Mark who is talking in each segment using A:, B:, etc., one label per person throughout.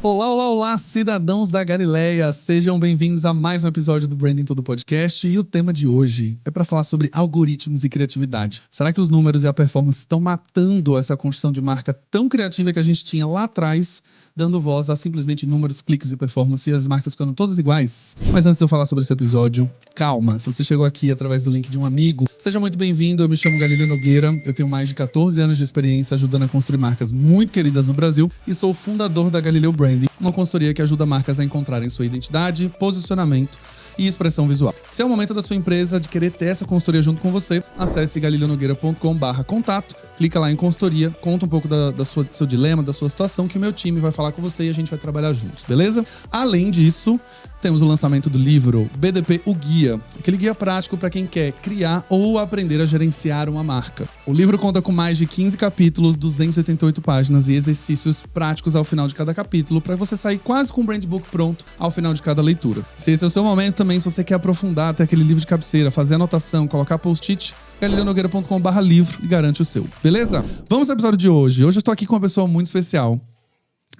A: Olá, olá, olá, cidadãos da Galileia! Sejam bem-vindos a mais um episódio do Branding Tudo Podcast. E o tema de hoje é para falar sobre algoritmos e criatividade. Será que os números e a performance estão matando essa construção de marca tão criativa que a gente tinha lá atrás, dando voz a simplesmente números, cliques e performance, e as marcas ficando todas iguais? Mas antes de eu falar sobre esse episódio, calma. Se você chegou aqui através do link de um amigo, seja muito bem-vindo. Eu me chamo Galileu Nogueira, eu tenho mais de 14 anos de experiência ajudando a construir marcas muito queridas no Brasil e sou o fundador da Galileu Branding, uma consultoria que ajuda marcas a encontrarem sua identidade, posicionamento e expressão visual. Se é o momento da sua empresa de querer ter essa consultoria junto com você, acesse galileunogueira.com/contato, clica lá em consultoria, conta um pouco do seu dilema, da sua situação, que o meu time vai falar com você e a gente vai trabalhar juntos, beleza? Além disso, temos o lançamento do livro BDP O Guia, aquele guia prático para quem quer criar ou aprender a gerenciar uma marca. O livro conta com mais de 15 capítulos, 288 páginas e exercícios práticos ao final de cada capítulo para você sair quase com um brand book pronto ao final de cada leitura. Se esse é o seu momento também, se você quer aprofundar até aquele livro de cabeceira, fazer anotação, colocar post-it, galileunogueira.com/livro e garante o seu, beleza? Vamos ao episódio de hoje. Hoje eu tô aqui com uma pessoa muito especial.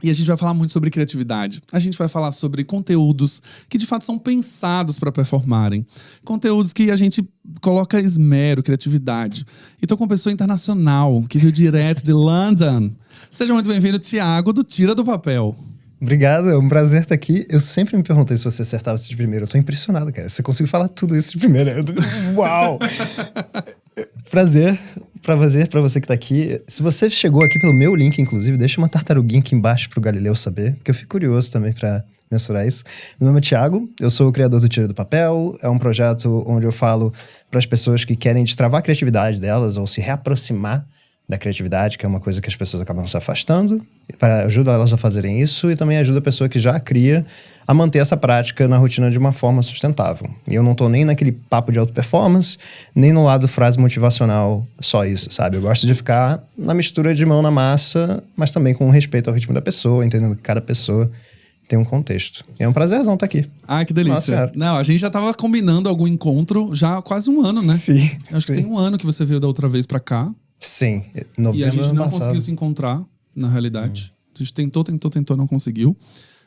A: E a gente vai falar muito sobre criatividade. A gente vai falar sobre conteúdos que de fato são pensados para performarem. Conteúdos que a gente coloca esmero, criatividade. E tô com uma pessoa internacional que veio direto de London. Seja muito bem-vindo, Thiago, do Tira do Papel.
B: Obrigado, é um prazer estar aqui. Eu sempre me perguntei se você acertava isso de primeiro. Eu tô impressionado, cara. Você conseguiu falar tudo isso de primeira. Uau! Prazer pra você que tá aqui. Se você chegou aqui pelo meu link, inclusive, deixa uma tartaruguinha aqui embaixo pro Galileu saber, porque eu fico curioso também pra mensurar isso. Meu nome é Thiago, eu sou o criador do Tira do Papel. É um projeto onde eu falo para as pessoas que querem destravar a criatividade delas ou se reaproximar da criatividade, que é uma coisa que as pessoas acabam se afastando, para ajudar elas a fazerem isso, e também ajuda a pessoa que já cria a manter essa prática na rotina de uma forma sustentável. E eu não tô nem naquele papo de alta performance, nem no lado frase motivacional, só isso, sabe? Eu gosto de ficar na mistura de mão na massa, mas também com respeito ao ritmo da pessoa, entendendo que cada pessoa tem um contexto. E é um prazerzão estar aqui.
A: Ah, que delícia.
B: Nossa,
A: não, a gente já tava combinando algum encontro já há quase um ano, né?
B: Sim.
A: Eu acho que tem um ano que você veio da outra vez pra cá.
B: Sim,
A: E a gente não conseguiu se encontrar, na realidade. A gente tentou, não conseguiu.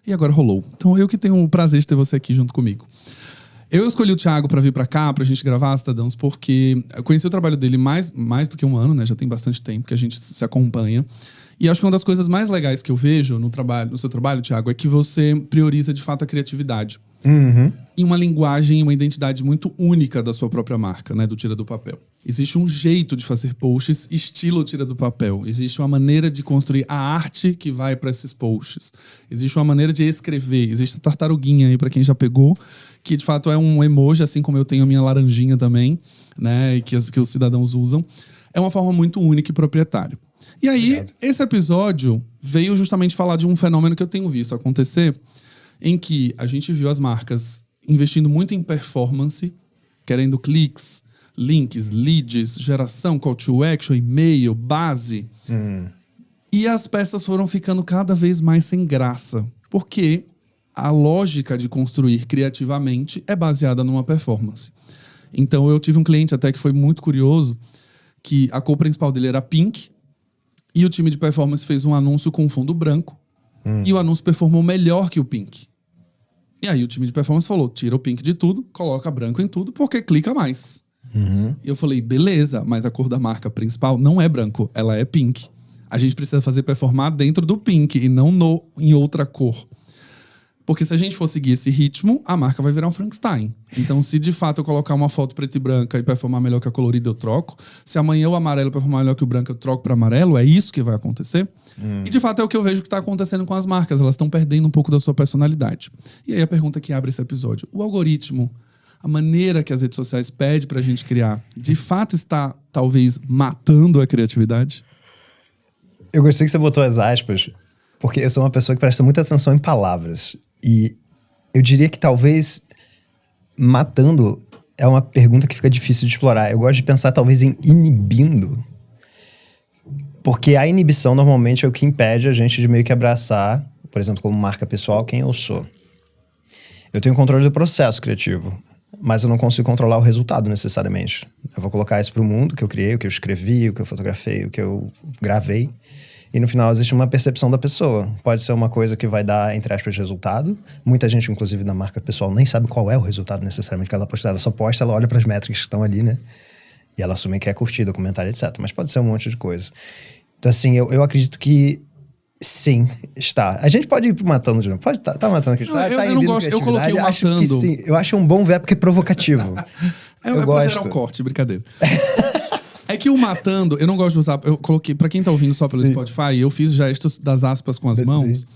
A: E agora rolou. Então eu que tenho o prazer de ter você aqui junto comigo. Eu escolhi o Thiago pra vir pra cá, pra gente gravar, cidadãos, porque eu conheci o trabalho dele mais do que um ano, né? Já tem bastante tempo que a gente se acompanha. E acho que uma das coisas mais legais que eu vejo no seu trabalho, Thiago, é que você prioriza de fato a criatividade.
B: Uhum.
A: E uma linguagem, uma identidade muito única da sua própria marca, né? Do Tira do Papel. Existe um jeito de fazer posts estilo Tira do Papel. Existe uma maneira de construir a arte que vai para esses posts. Existe uma maneira de escrever. Existe a tartaruguinha aí para quem já pegou, que de fato é um emoji, assim como eu tenho a minha laranjinha também, né? E que os cidadãos usam. É uma forma muito única e proprietária. E aí,
B: Obrigado.
A: Esse episódio veio justamente falar de um fenômeno que eu tenho visto acontecer, em que a gente viu as marcas investindo muito em performance, querendo cliques, links, leads, geração, call to action, e-mail, base. E as peças foram ficando cada vez mais sem graça. Porque a lógica de construir criativamente é baseada numa performance. Então eu tive um cliente até que foi muito curioso, que a cor principal dele era pink, e o time de performance fez um anúncio com fundo branco, e o anúncio performou melhor que o pink. E aí o time de performance falou, tira o pink de tudo, coloca branco em tudo, porque clica mais. E eu falei, beleza, mas a cor da marca principal não é branco, ela é pink. A gente precisa fazer performar dentro do pink e não em outra cor. Porque se a gente for seguir esse ritmo, a marca vai virar um Frankenstein. Então, se de fato eu colocar uma foto preta e branca e performar melhor que a colorida, eu troco. Se amanhã o amarelo performar melhor que o branco, eu troco para amarelo. É isso que vai acontecer. E de fato é o que eu vejo que está acontecendo com as marcas. Elas estão perdendo um pouco da sua personalidade. E aí a pergunta que abre esse episódio. O algoritmo, a maneira que as redes sociais pedem pra gente criar, de fato está, talvez, matando a criatividade?
B: Eu gostei que você botou as aspas, porque eu sou uma pessoa que presta muita atenção em palavras. E eu diria que talvez matando é uma pergunta que fica difícil de explorar. Eu gosto de pensar talvez em inibindo. Porque a inibição normalmente é o que impede a gente de meio que abraçar, por exemplo, como marca pessoal, quem eu sou. Eu tenho controle do processo criativo, mas eu não consigo controlar o resultado necessariamente. Eu vou colocar isso pro mundo, o que eu criei, o que eu escrevi, o que eu fotografei, o que eu gravei. E no final existe uma percepção da pessoa. Pode ser uma coisa que vai dar, entre aspas, resultado. Muita gente, inclusive na marca pessoal, nem sabe qual é o resultado necessariamente que ela postar. Ela só posta, ela olha para as métricas que estão ali, né? E ela assume que é curtida, comentário, etc. Mas pode ser um monte de coisa. Então, assim, eu acredito que sim, está. A gente pode ir pro matando de novo. Pode tá matando aqui.
A: Eu não gosto, eu coloquei o matando.
B: Sim, eu acho um bom verbo porque é provocativo.
A: eu gosto. Gerar um corte, brincadeira. É que o matando, eu não gosto de usar. Eu coloquei, pra quem tá ouvindo só pelo Spotify, eu fiz gestos das aspas com as mãos.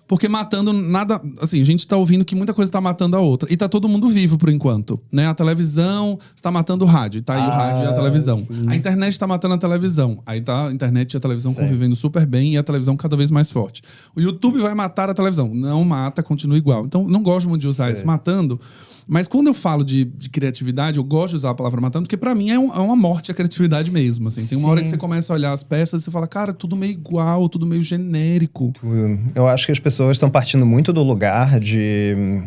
A: Porque matando nada. Assim, a gente tá ouvindo que muita coisa tá matando a outra. E tá todo mundo vivo por enquanto. Né? A televisão está matando o rádio. E tá aí o rádio e a televisão. Sim. A internet tá matando a televisão. Aí tá a internet e a televisão convivendo super bem e a televisão cada vez mais forte. O YouTube vai matar a televisão. Não mata, continua igual. Então, não gosto muito de usar esse matando. Mas quando eu falo de criatividade, eu gosto de usar a palavra matando, porque pra mim é uma morte a criatividade mesmo. Assim. Tem uma hora que você começa a olhar as peças e você fala, cara, tudo meio igual, tudo meio genérico.
B: Eu acho que as pessoas estão partindo muito do lugar de...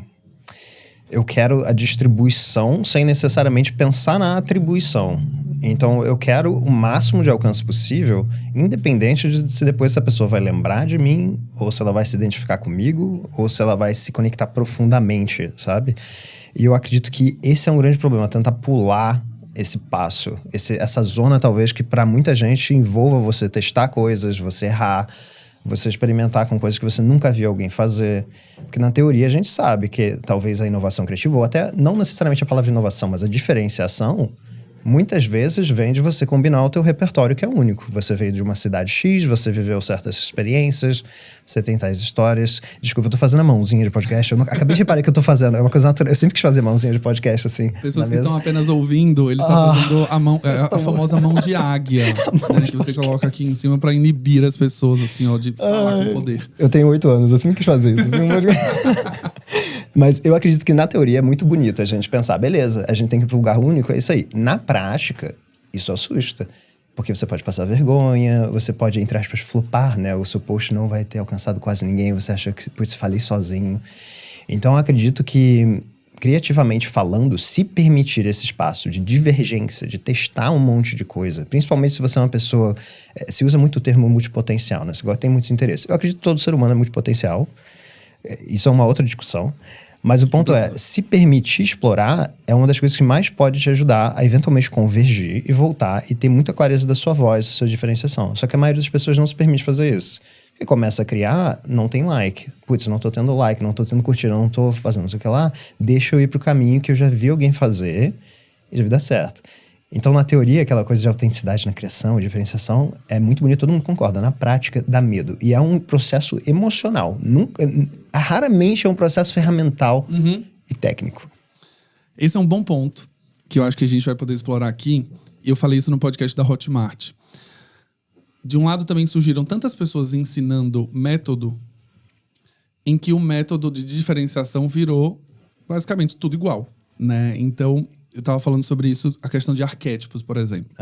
B: Eu quero a distribuição sem necessariamente pensar na atribuição. Então, eu quero o máximo de alcance possível, independente de se depois essa pessoa vai lembrar de mim, ou se ela vai se identificar comigo, ou se ela vai se conectar profundamente, sabe? E eu acredito que esse é um grande problema, tentar pular esse passo, essa zona talvez que para muita gente envolva você testar coisas, você errar, você experimentar com coisas que você nunca viu alguém fazer. Porque na teoria a gente sabe que talvez a inovação criativa, ou até não necessariamente a palavra inovação, mas a diferenciação, muitas vezes vem de você combinar o teu repertório que é único. Você veio de uma cidade X, você viveu certas experiências, você tem tais histórias. Desculpa, eu tô fazendo a mãozinha de podcast. Acabei de reparar que eu tô fazendo. É uma coisa natural. Eu sempre quis fazer mãozinha de podcast, assim.
A: Pessoas que estão apenas ouvindo, eles estão fazendo a mão, a famosa mão de águia. Né, que você coloca aqui em cima pra inibir as pessoas, assim, ó, de falar com poder.
B: Eu tenho 8 anos, eu sempre quis fazer isso. Mas eu acredito que na teoria é muito bonito a gente pensar, beleza, a gente tem que ir para um lugar único, é isso aí. Na prática, isso assusta. Porque você pode passar vergonha, você pode, entre aspas, flopar, né? O seu post não vai ter alcançado quase ninguém, você acha que, putz, falei sozinho. Então, eu acredito que, criativamente falando, se permitir esse espaço de divergência, de testar um monte de coisa, principalmente se você é uma pessoa... Se usa muito o termo multipotencial, né? Você tem muitos interesses. Eu acredito que todo ser humano é multipotencial. Isso é uma outra discussão. Mas o ponto é, se permitir explorar é uma das coisas que mais pode te ajudar a eventualmente convergir e voltar e ter muita clareza da sua voz, da sua diferenciação. Só que a maioria das pessoas não se permite fazer isso. E começa a criar, não tem like. Putz, não tô tendo like, não tô tendo curtida, não tô fazendo não sei o que lá. Deixa eu ir pro caminho que eu já vi alguém fazer e já vi dar certo. Então, na teoria, aquela coisa de autenticidade na criação, diferenciação, é muito bonito, todo mundo concorda. Na prática, dá medo. E é um processo emocional. Raramente é um processo ferramental e técnico.
A: Esse é um bom ponto, que eu acho que a gente vai poder explorar aqui. Eu falei isso no podcast da Hotmart. De um lado, também surgiram tantas pessoas ensinando método, em que o método de diferenciação virou basicamente tudo igual, né? Então... Eu tava falando sobre isso, a questão de arquétipos, por exemplo.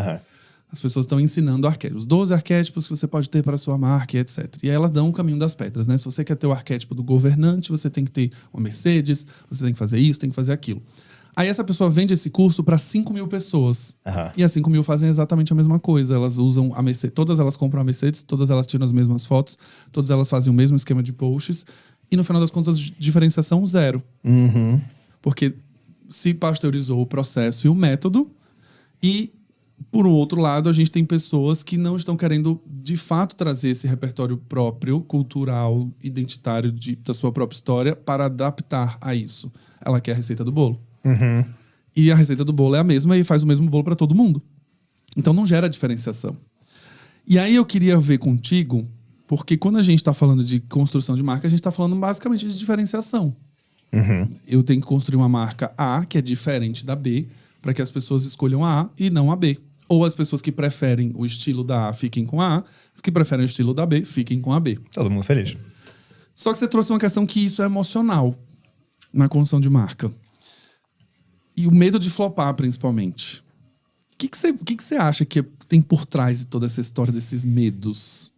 A: As pessoas estão ensinando arquétipos. 12 arquétipos que você pode ter para a sua marca, etc. E aí elas dão o caminho das pedras, né? Se você quer ter o arquétipo do governante, você tem que ter uma Mercedes, você tem que fazer isso, tem que fazer aquilo. Aí essa pessoa vende esse curso para 5 mil pessoas. E as 5 mil fazem exatamente a mesma coisa. Elas usam a Mercedes, todas elas compram a Mercedes, todas elas tiram as mesmas fotos, todas elas fazem o mesmo esquema de posts. E no final das contas, diferenciação zero. Porque... se pasteurizou o processo e o método, e, por outro lado, a gente tem pessoas que não estão querendo, de fato, trazer esse repertório próprio, cultural, identitário da sua própria história para adaptar a isso. Ela quer a receita do bolo. E a receita do bolo é a mesma e faz o mesmo bolo para todo mundo. Então, não gera diferenciação. E aí, eu queria ver contigo, porque quando a gente está falando de construção de marca, a gente está falando basicamente de diferenciação. Eu tenho que construir uma marca A, que é diferente da B, para que as pessoas escolham a A e não a B. Ou as pessoas que preferem o estilo da A fiquem com a A, as que preferem o estilo da B fiquem com a B.
B: Todo mundo feliz.
A: Só que você trouxe uma questão que isso é emocional na construção de marca. E o medo de flopar, principalmente. O que você acha que tem por trás de toda essa história desses medos?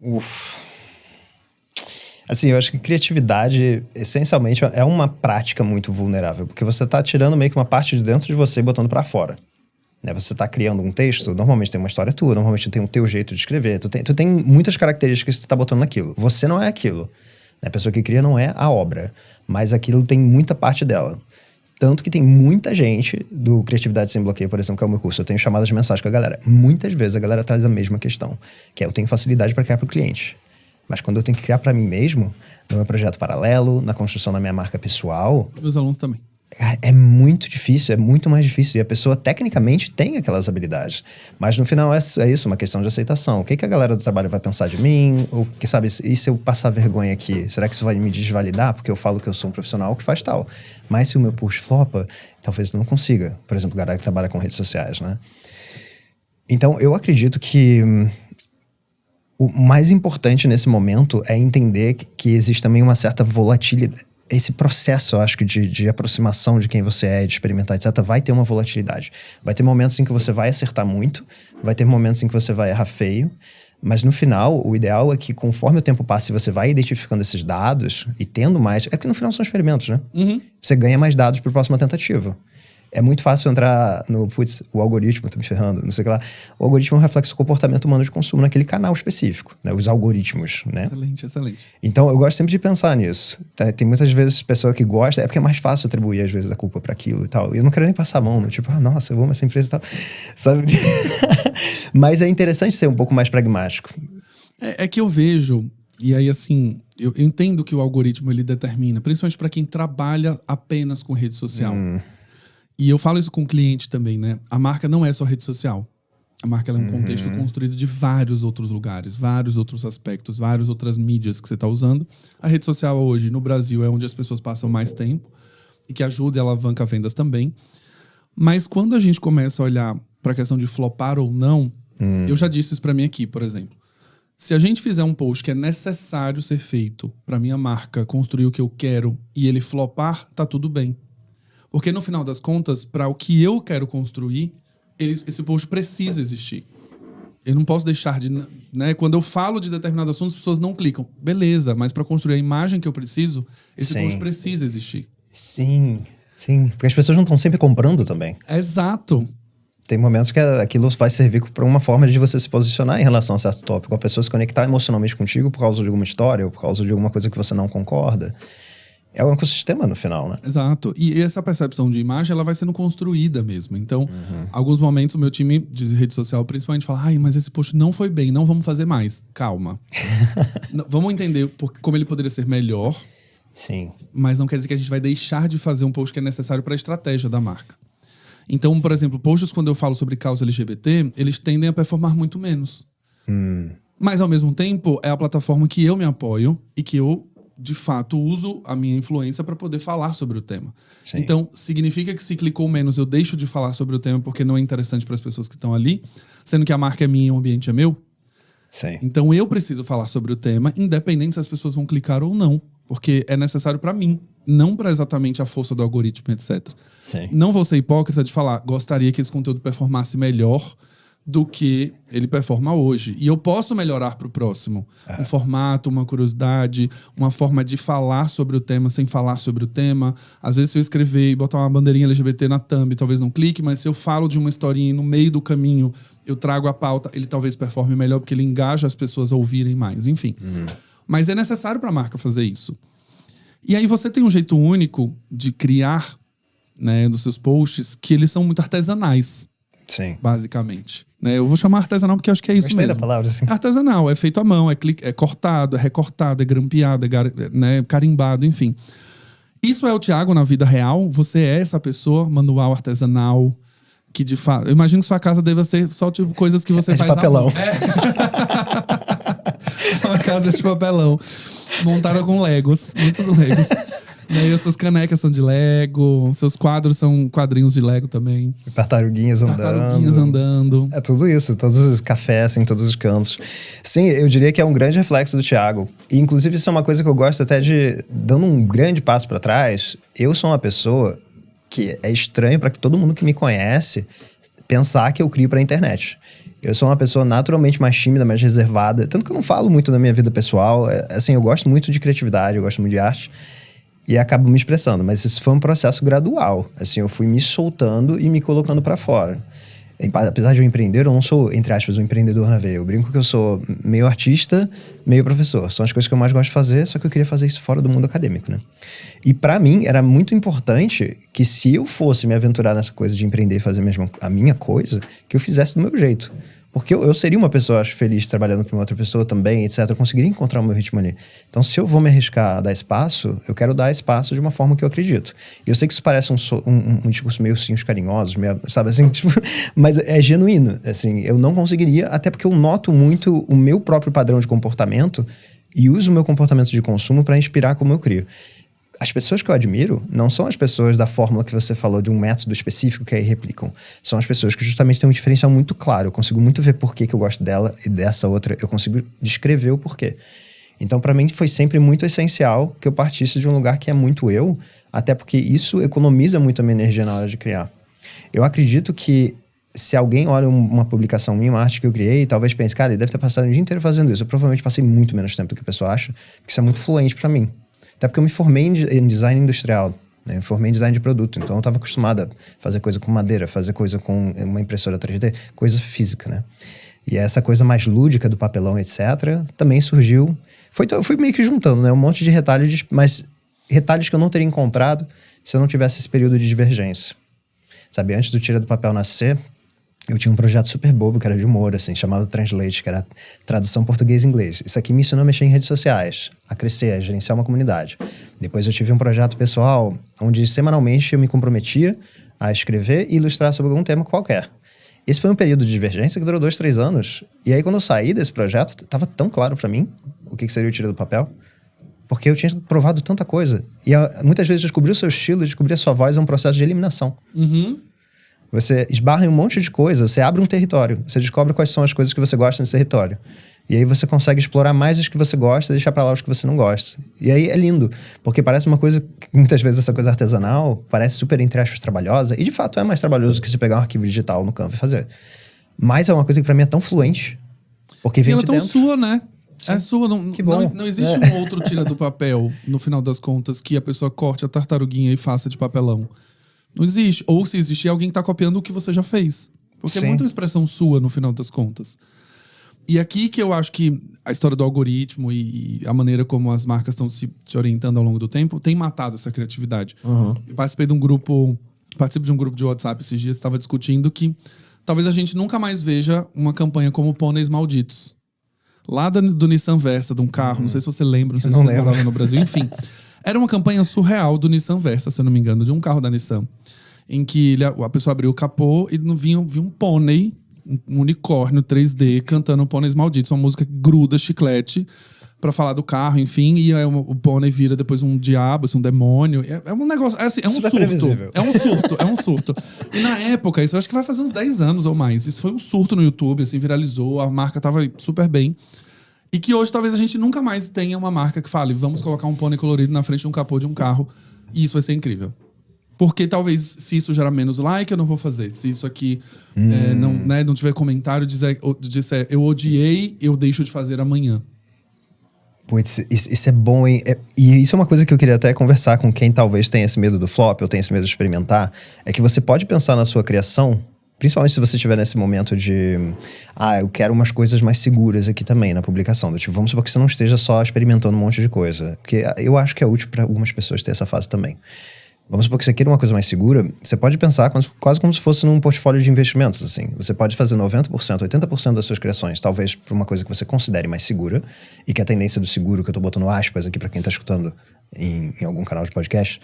B: Assim, eu acho que criatividade, essencialmente, é uma prática muito vulnerável. Porque você tá tirando meio que uma parte de dentro de você e botando pra fora. Né? Você tá criando um texto, normalmente tem uma história tua, normalmente tem o teu jeito de escrever, tu tem muitas características que você tá botando naquilo. Você não é aquilo. A pessoa que cria não é a obra, mas aquilo tem muita parte dela. Tanto que tem muita gente do Criatividade Sem Bloqueio, por exemplo, que é o meu curso. Eu tenho chamadas de mensagem com a galera. Muitas vezes a galera traz a mesma questão, que é eu tenho facilidade para criar para o cliente. Mas quando eu tenho que criar para mim mesmo, no meu projeto paralelo, na construção da minha marca pessoal...
A: Os meus alunos também.
B: É muito difícil, é muito mais difícil. E a pessoa, tecnicamente, tem aquelas habilidades. Mas no final é isso, uma questão de aceitação. O que a galera do trabalho vai pensar de mim? Ou, sabe, e se eu passar vergonha aqui? Será que isso vai me desvalidar? Porque eu falo que eu sou um profissional que faz tal. Mas se o meu post flopa, talvez não consiga. Por exemplo, o galera que trabalha com redes sociais, né? Então, eu acredito que... o mais importante nesse momento é entender que existe também uma certa volatilidade. Esse processo, eu acho que de aproximação de quem você é, de experimentar, etc., vai ter uma volatilidade. Vai ter momentos em que você vai acertar muito, vai ter momentos em que você vai errar feio, mas no final, o ideal é que conforme o tempo passa e você vai identificando esses dados e tendo mais... É porque no final são experimentos, né?
A: Uhum.
B: Você ganha mais dados para a próxima tentativa. É muito fácil entrar no, o algoritmo tá me ferrando, não sei o que lá. O algoritmo é um reflexo do comportamento humano de consumo naquele canal específico, né? Os algoritmos, né?
A: Excelente, excelente.
B: Então, eu gosto sempre de pensar nisso. Tem muitas vezes pessoa que gosta, é porque é mais fácil atribuir, às vezes, a culpa para aquilo e tal. E eu não quero nem passar a mão, né? Tipo, nossa, eu amo essa empresa e tal. Sabe? Mas é interessante ser um pouco mais pragmático.
A: É que eu vejo, e aí assim, eu entendo que o algoritmo ele determina, principalmente para quem trabalha apenas com rede social. E eu falo isso com o cliente também, né? A marca não é só rede social. A marca ela é um contexto construído de vários outros lugares, vários outros aspectos, várias outras mídias que você está usando. A rede social hoje, no Brasil, é onde as pessoas passam mais tempo e que ajuda e alavanca vendas também. Mas quando a gente começa a olhar para a questão de flopar ou não, eu já disse isso para mim aqui, por exemplo. Se a gente fizer um post que é necessário ser feito para minha marca construir o que eu quero e ele flopar, tá tudo bem. Porque no final das contas, para o que eu quero construir, esse post precisa existir. Eu não posso deixar de... Né? Quando eu falo de determinados assuntos, as pessoas não clicam. Beleza, mas para construir a imagem que eu preciso, esse post precisa existir.
B: Sim. Porque as pessoas não estão sempre comprando também.
A: Exato.
B: Tem momentos que aquilo vai servir para uma forma de você se posicionar em relação a certo tópico. A pessoa se conectar emocionalmente contigo por causa de alguma história ou por causa de alguma coisa que você não concorda. É um ecossistema no final, né?
A: Exato. E essa percepção de imagem, ela vai sendo construída mesmo. Então, alguns momentos o meu time de rede social principalmente fala, mas esse post não foi bem, não vamos fazer mais. Calma. Vamos entender como ele poderia ser melhor.
B: Sim.
A: Mas não quer dizer que a gente vai deixar de fazer um post que é necessário para a estratégia da marca. Então, por exemplo, posts quando eu falo sobre causa LGBT, eles tendem a performar muito menos. Mas, ao mesmo tempo, é a plataforma que eu me apoio e que eu, de fato, uso a minha influência para poder falar sobre o tema.
B: Sim.
A: Então, significa que se clicou menos, eu deixo de falar sobre o tema porque não é interessante para as pessoas que estão ali, sendo que a marca é minha e o ambiente é meu?
B: Sim.
A: Então, eu preciso falar sobre o tema, independente se as pessoas vão clicar ou não. Porque é necessário para mim, não para exatamente a força do algoritmo, etc.
B: Sim.
A: Não vou ser hipócrita de falar, gostaria que esse conteúdo performasse melhor do que ele performa hoje. E eu posso melhorar para o próximo. Um formato, uma curiosidade, uma forma de falar sobre o tema sem falar sobre o tema. Às vezes, se eu escrever e botar uma bandeirinha LGBT na thumb, talvez não clique, mas se eu falo de uma historinha e no meio do caminho eu trago a pauta, ele talvez performe melhor porque ele engaja as pessoas a ouvirem mais. Enfim. Mas é necessário para a marca fazer isso. E aí você tem um jeito único de criar, né, dos seus posts, que eles são muito artesanais.
B: Sim.
A: Basicamente. Né? Eu vou chamar artesanal porque acho que é isso
B: Gostei
A: mesmo.
B: da palavra, assim.
A: É artesanal, é feito à mão, é cortado, é recortado, é grampeado, né, carimbado, enfim. Isso é o Thiago na vida real. Você é essa pessoa manual, artesanal, que de fato... Eu imagino que sua casa deva ser só tipo coisas que você faz
B: de papelão.
A: Uma casa de papelão. Montada com Legos, muitos Legos. E aí as suas canecas são de Lego, seus quadros são quadrinhos de Lego também.
B: Tartaruguinhas
A: andando.
B: É tudo isso, todos os cafés em todos os cantos. Sim, eu diria que é um grande reflexo do Thiago. E inclusive isso é uma coisa que eu gosto até de... Dando um grande passo para trás, eu sou uma pessoa que é estranho para todo mundo que me conhece pensar que eu crio para a internet. Eu sou uma pessoa naturalmente mais tímida, mais reservada. Tanto que eu não falo muito da minha vida pessoal. Assim, eu gosto muito de criatividade, eu gosto muito de arte. E acabo me expressando. Mas isso foi um processo gradual. Assim, eu fui me soltando e me colocando para fora. Apesar de eu empreender, eu não sou, entre aspas, um empreendedor na veia. Eu brinco que eu sou meio artista, meio professor. São as coisas que eu mais gosto de fazer, só que eu queria fazer isso fora do mundo acadêmico, né? E pra mim, era muito importante que se eu fosse me aventurar nessa coisa de empreender e fazer mesmo a minha coisa, que eu fizesse do meu jeito. Porque eu seria uma pessoa, acho, feliz trabalhando para uma outra pessoa também, etc. Eu conseguiria encontrar o meu ritmo ali. Então, se eu vou me arriscar a dar espaço, eu quero dar espaço de uma forma que eu acredito. E eu sei que isso parece um discurso meio ursinhos carinhosos, meio, sabe assim? Tipo, mas é genuíno. Assim, eu não conseguiria, até porque eu noto muito o meu próprio padrão de comportamento e uso o meu comportamento de consumo para inspirar como eu crio. As pessoas que eu admiro não são as pessoas da fórmula que você falou, de um método específico que aí replicam. São as pessoas que justamente têm um diferencial muito claro. Eu consigo muito ver por que eu gosto dela e dessa outra. Eu consigo descrever o porquê. Então, para mim, foi sempre muito essencial que eu partisse de um lugar que é muito eu, até porque isso economiza muito a minha energia na hora de criar. Eu acredito que se alguém olha uma publicação minha, uma arte que eu criei, talvez pense, cara, ele deve ter passado o dia inteiro fazendo isso. Eu provavelmente passei muito menos tempo do que a pessoa acha, porque isso é muito fluente para mim. Até porque eu me formei em design industrial, né? Eu me formei em design de produto, então eu estava acostumado a fazer coisa com madeira, fazer coisa com uma impressora 3D, coisa física, né? E essa coisa mais lúdica do papelão, etc., também surgiu. Fui meio que juntando, né? Um monte de retalhos, mas retalhos que eu não teria encontrado se eu não tivesse esse período de divergência. Sabe, antes do Tira do Papel nascer, eu tinha um projeto super bobo, que era de humor, assim, chamado Translate, que era tradução português-inglês. Isso aqui me ensinou a mexer em redes sociais, a crescer, a gerenciar uma comunidade. Depois eu tive um projeto pessoal, onde semanalmente eu me comprometia a escrever e ilustrar sobre algum tema qualquer. Esse foi um período de divergência que durou 2, 3 anos. E aí, quando eu saí desse projeto, estava tão claro para mim o que seria o Tira do Papel, porque eu tinha provado tanta coisa. E muitas vezes descobrir o seu estilo, descobrir a sua voz é um processo de eliminação.
A: Uhum.
B: Você esbarra em um monte de coisa, você abre um território, você descobre quais são as coisas que você gosta nesse território. E aí você consegue explorar mais as que você gosta e deixar pra lá os que você não gosta. E aí é lindo, porque parece uma coisa que muitas vezes essa coisa artesanal parece super, entre aspas, trabalhosa, e de fato é mais trabalhoso que você pegar um arquivo digital no Canva e fazer. Mas é uma coisa que pra mim é tão fluente, porque vem
A: E ela é
B: de
A: tão
B: dentro.
A: sua, né?
B: Sim.
A: É sua,
B: Que bom.
A: não existe um outro Tira do Papel, no final das contas, que a pessoa corte a tartaruguinha e faça de papelão. Não existe. Ou se existir, alguém que tá copiando o que você já fez. Porque
B: Sim.
A: é muito uma expressão sua, no final das contas. E aqui que eu acho que a história do algoritmo e a maneira como as marcas estão se orientando ao longo do tempo tem matado essa criatividade.
B: Uhum.
A: Eu participo de um grupo de WhatsApp esses dias, estava discutindo que talvez a gente nunca mais veja uma campanha como Pôneis Malditos. Lá do Nissan Versa, de um carro, não sei se você lembra, não sei se você morava no Brasil, enfim. Era uma campanha surreal do Nissan Versa, se eu não me engano, de um carro da Nissan. Em que a pessoa abriu o capô e vinha um pônei, um unicórnio 3D, cantando Pôneis Malditos, uma música que gruda chiclete pra falar do carro, enfim. E aí o pônei vira depois um diabo, assim, um demônio. É um negócio, assim, é um surto. É um surto. E na época, isso eu acho que vai fazer uns 10 anos ou mais. Isso foi um surto no YouTube, assim, viralizou, a marca tava super bem. E que hoje talvez a gente nunca mais tenha uma marca que fale, vamos colocar um pônei colorido na frente de um capô de um carro e isso vai ser incrível. Porque talvez se isso gerar menos like, eu não vou fazer. Se isso aqui não tiver comentário, disser eu odiei, eu deixo de fazer amanhã.
B: Putz, isso é bom, hein? E isso é uma coisa que eu queria até conversar com quem talvez tenha esse medo do flop ou tenha esse medo de experimentar, é que você pode pensar na sua criação, principalmente se você estiver nesse momento de eu quero umas coisas mais seguras aqui também na publicação. Tipo, vamos supor que você não esteja só experimentando um monte de coisa. Porque eu acho que é útil para algumas pessoas ter essa fase também. Vamos supor que você queira uma coisa mais segura, você pode pensar quase como se fosse num portfólio de investimentos, assim. Você pode fazer 90%, 80% das suas criações, talvez por uma coisa que você considere mais segura, e que a tendência do seguro, que eu tô botando aspas aqui para quem tá escutando em algum canal de podcast,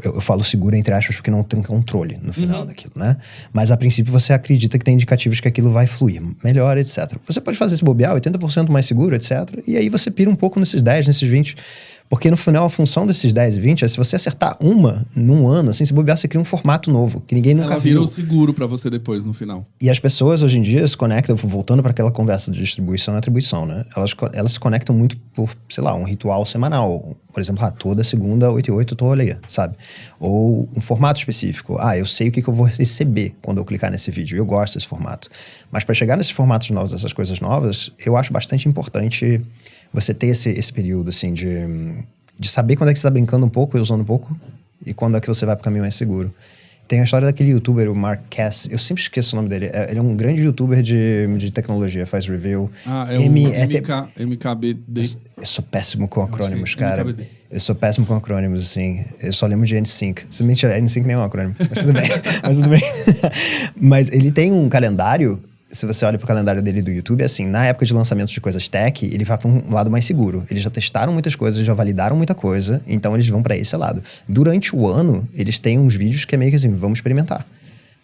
B: eu falo seguro entre aspas porque não tem controle no final daquilo, né? Mas a princípio você acredita que tem indicativos que aquilo vai fluir melhor, etc. Você pode fazer esse bobear, 80% mais seguro, etc. E aí você pira um pouco nesses 10, nesses 20. Porque no final a função desses 10 e 20 é se você acertar uma num ano, assim, se bobear, você cria um formato novo, que ninguém nunca viu.
A: Ela vira o seguro pra você depois, no final.
B: E as pessoas hoje em dia se conectam, voltando para aquela conversa de distribuição e atribuição, né? Elas se conectam muito por, sei lá, um ritual semanal. Por exemplo, toda segunda, 8 e 8, eu tô ali, sabe? Ou um formato específico. Eu sei o que eu vou receber quando eu clicar nesse vídeo. Eu gosto desse formato. Mas para chegar nesses formatos novos, essas coisas novas, eu acho bastante importante você ter esse período, assim, de saber quando é que você tá brincando um pouco e usando um pouco e quando é que você vai pro caminho mais seguro. Tem a história daquele youtuber, o Mark Cass. Eu sempre esqueço o nome dele. Ele é um grande youtuber de tecnologia, faz review.
A: É o MKBD.
B: Eu sou péssimo com acrônimos, cara.
A: MKBD.
B: Eu sou péssimo com acrônimos, assim. Eu só lembro de N5. Se mentira, N5 nem é um acrônimo. Mas tudo bem. Mas tudo bem. Mas ele tem um calendário. Se você olha pro calendário dele do YouTube, assim, na época de lançamento de coisas tech, ele vai para um lado mais seguro. Eles já testaram muitas coisas, já validaram muita coisa, então eles vão para esse lado. Durante o ano, eles têm uns vídeos que é meio que assim, vamos experimentar.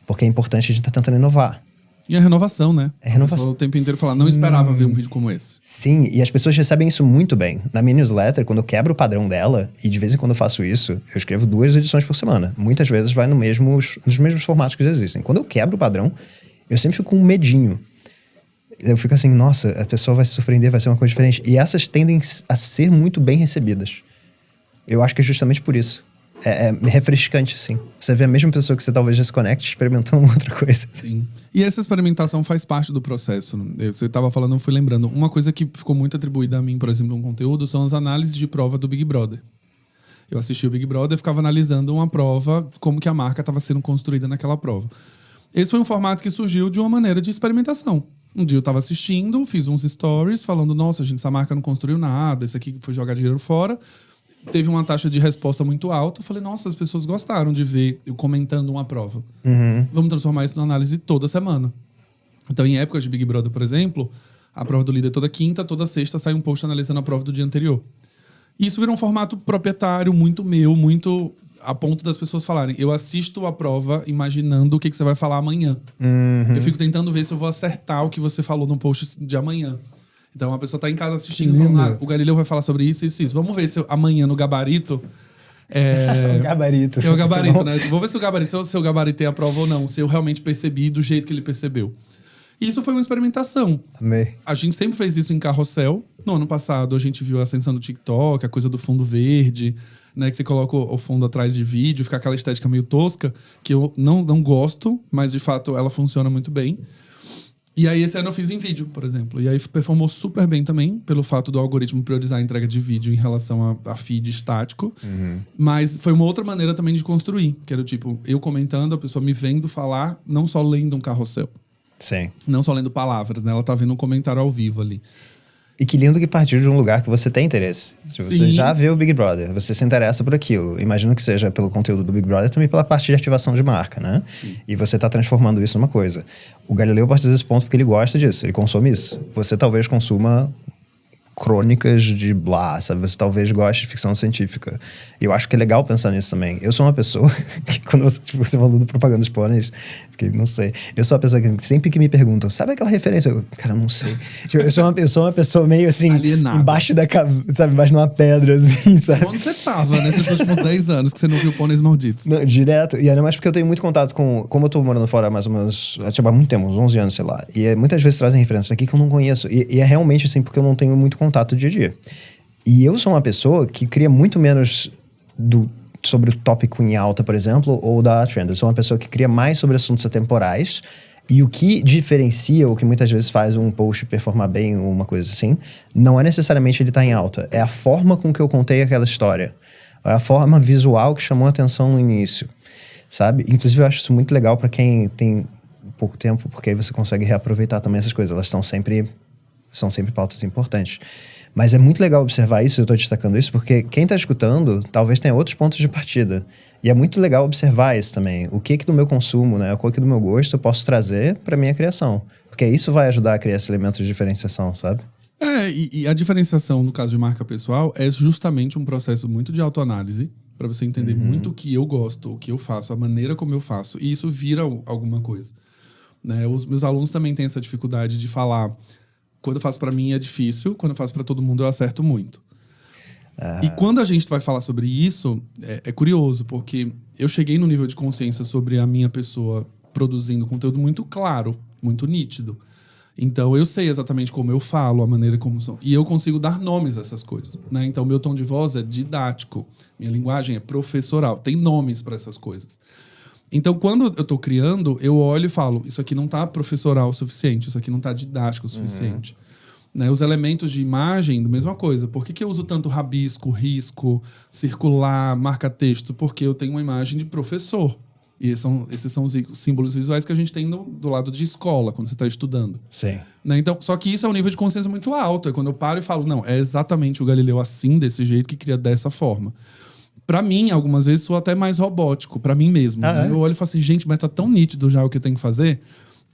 B: Porque é importante a gente estar tentando inovar.
A: E a renovação, né?
B: É renovação.
A: O tempo inteiro falar, não esperava ver um vídeo como esse.
B: Sim, e as pessoas recebem isso muito bem. Na minha newsletter, quando eu quebro o padrão dela, e de vez em quando eu faço isso, eu escrevo 2 edições por semana. Muitas vezes vai nos mesmos formatos que já existem. Quando eu quebro o padrão, eu sempre fico com um medinho. Eu fico assim, nossa, a pessoa vai se surpreender, vai ser uma coisa diferente. E essas tendem a ser muito bem recebidas. Eu acho que é justamente por isso. É refrescante, assim. Você vê a mesma pessoa que você talvez já se conecte experimentando outra coisa.
A: Sim. E essa experimentação faz parte do processo. Você estava falando, eu fui lembrando. Uma coisa que ficou muito atribuída a mim, por exemplo, no conteúdo, são as análises de prova do Big Brother. Eu assisti o Big Brother e ficava analisando uma prova, como que a marca estava sendo construída naquela prova. Esse foi um formato que surgiu de uma maneira de experimentação. Um dia eu tava assistindo, fiz uns stories falando, nossa, gente, essa marca não construiu nada, esse aqui foi jogar dinheiro fora. Teve uma taxa de resposta muito alta. Eu falei, nossa, as pessoas gostaram de ver eu comentando uma prova. Vamos transformar isso numa análise toda semana. Então, em épocas de Big Brother, por exemplo, a prova do líder toda quinta, toda sexta sai um post analisando a prova do dia anterior. Isso virou um formato proprietário, muito meu, muito a ponto das pessoas falarem, eu assisto a prova imaginando o que você vai falar amanhã. Eu fico tentando ver se eu vou acertar o que você falou no post de amanhã. Então a pessoa tá em casa assistindo, falando, o Galileu vai falar sobre isso, isso, isso. Vamos ver se amanhã no gabarito...
B: O gabarito.
A: É o gabarito, né? Vou ver se o gabarito, se eu gabaritei a prova ou não, se eu realmente percebi do jeito que ele percebeu. E isso foi uma experimentação.
B: Amei.
A: A gente sempre fez isso em carrossel. No ano passado, a gente viu a ascensão do TikTok, a coisa do fundo verde, né? Que você coloca o fundo atrás de vídeo, fica aquela estética meio tosca, que eu não gosto, mas de fato ela funciona muito bem. E aí esse ano eu fiz em vídeo, por exemplo. E aí performou super bem também, pelo fato do algoritmo priorizar a entrega de vídeo em relação a feed estático. Mas foi uma outra maneira também de construir, que era tipo, eu comentando, a pessoa me vendo falar, não só lendo um carrossel.
B: Sim.
A: Não só lendo palavras, né? Ela tá vendo um comentário ao vivo ali.
B: E que lindo que partiu de um lugar que você tem interesse. Se você já vê o Big Brother, você se interessa por aquilo. Imagino que seja pelo conteúdo do Big Brother, também pela parte de ativação de marca, né? Sim. E você tá transformando isso numa coisa. O Galileu partiu desse ponto porque ele gosta disso, ele consome isso. Você talvez consuma crônicas de blá, sabe? Você talvez goste de ficção científica. E eu acho que é legal pensar nisso também. Eu sou uma pessoa que, quando você falou do propaganda de pôneis, porque não sei. Eu sou uma pessoa que sempre que me perguntam, sabe aquela referência? Cara, não sei. Tipo, eu sou uma pessoa meio assim, alienada. Embaixo da sabe, embaixo de uma pedra, assim, sabe?
A: Onde você tava, nesses últimos 10 anos que você não viu Pôneis Malditos?
B: Não, direto. E ainda mais porque eu tenho muito contato com... Como eu tô morando fora há mais ou menos... Tipo, há muito tempo, uns 11 anos, sei lá. E muitas vezes trazem referências aqui que eu não conheço. E é realmente assim, porque eu não tenho muito contato dia a dia. E eu sou uma pessoa que cria muito menos sobre o tópico em alta, por exemplo, ou da trend. Eu sou uma pessoa que cria mais sobre assuntos atemporais. E o que diferencia, o que muitas vezes faz um post performar bem ou uma coisa assim, não é necessariamente ele estar em alta. É a forma com que eu contei aquela história. É a forma visual que chamou a atenção no início, sabe? Inclusive, eu acho isso muito legal para quem tem pouco tempo, porque aí você consegue reaproveitar também essas coisas. Elas são sempre pautas importantes. Mas é muito legal observar isso, eu estou destacando isso, porque quem está escutando talvez tenha outros pontos de partida. E é muito legal observar isso também. O que do meu consumo, né, o que do meu gosto eu posso trazer para minha criação. Porque isso vai ajudar a criar esse elemento de diferenciação, sabe?
A: E a diferenciação, no caso de marca pessoal, é justamente um processo muito de autoanálise, para você entender muito o que eu gosto, o que eu faço, a maneira como eu faço. E isso vira alguma coisa. Né? Os meus alunos também têm essa dificuldade de falar... Quando eu faço pra mim é difícil, quando eu faço pra todo mundo eu acerto muito. E quando a gente vai falar sobre isso, é curioso, porque eu cheguei no nível de consciência sobre a minha pessoa produzindo conteúdo muito claro, muito nítido. Então eu sei exatamente como eu falo, a maneira como são. E eu consigo dar nomes a essas coisas. Né? Então meu tom de voz é didático, minha linguagem é professoral, tem nomes para essas coisas. Então, quando eu tô criando, eu olho e falo, isso aqui não tá professoral o suficiente, isso aqui não tá didático o suficiente. Né? Os elementos de imagem, mesma coisa. Por que eu uso tanto rabisco, risco, circular, marca-texto? Porque eu tenho uma imagem de professor. E esses são os símbolos visuais que a gente tem do lado de escola, quando você está estudando.
B: Sim.
A: Né? Então, só que isso é um nível de consciência muito alto. É quando eu paro e falo, não, é exatamente o Galileu assim, desse jeito, que cria dessa forma. Pra mim, algumas vezes, sou até mais robótico, pra mim mesmo.
B: Ah, é?
A: Eu olho e falo assim, gente, mas tá tão nítido já o que eu tenho que fazer,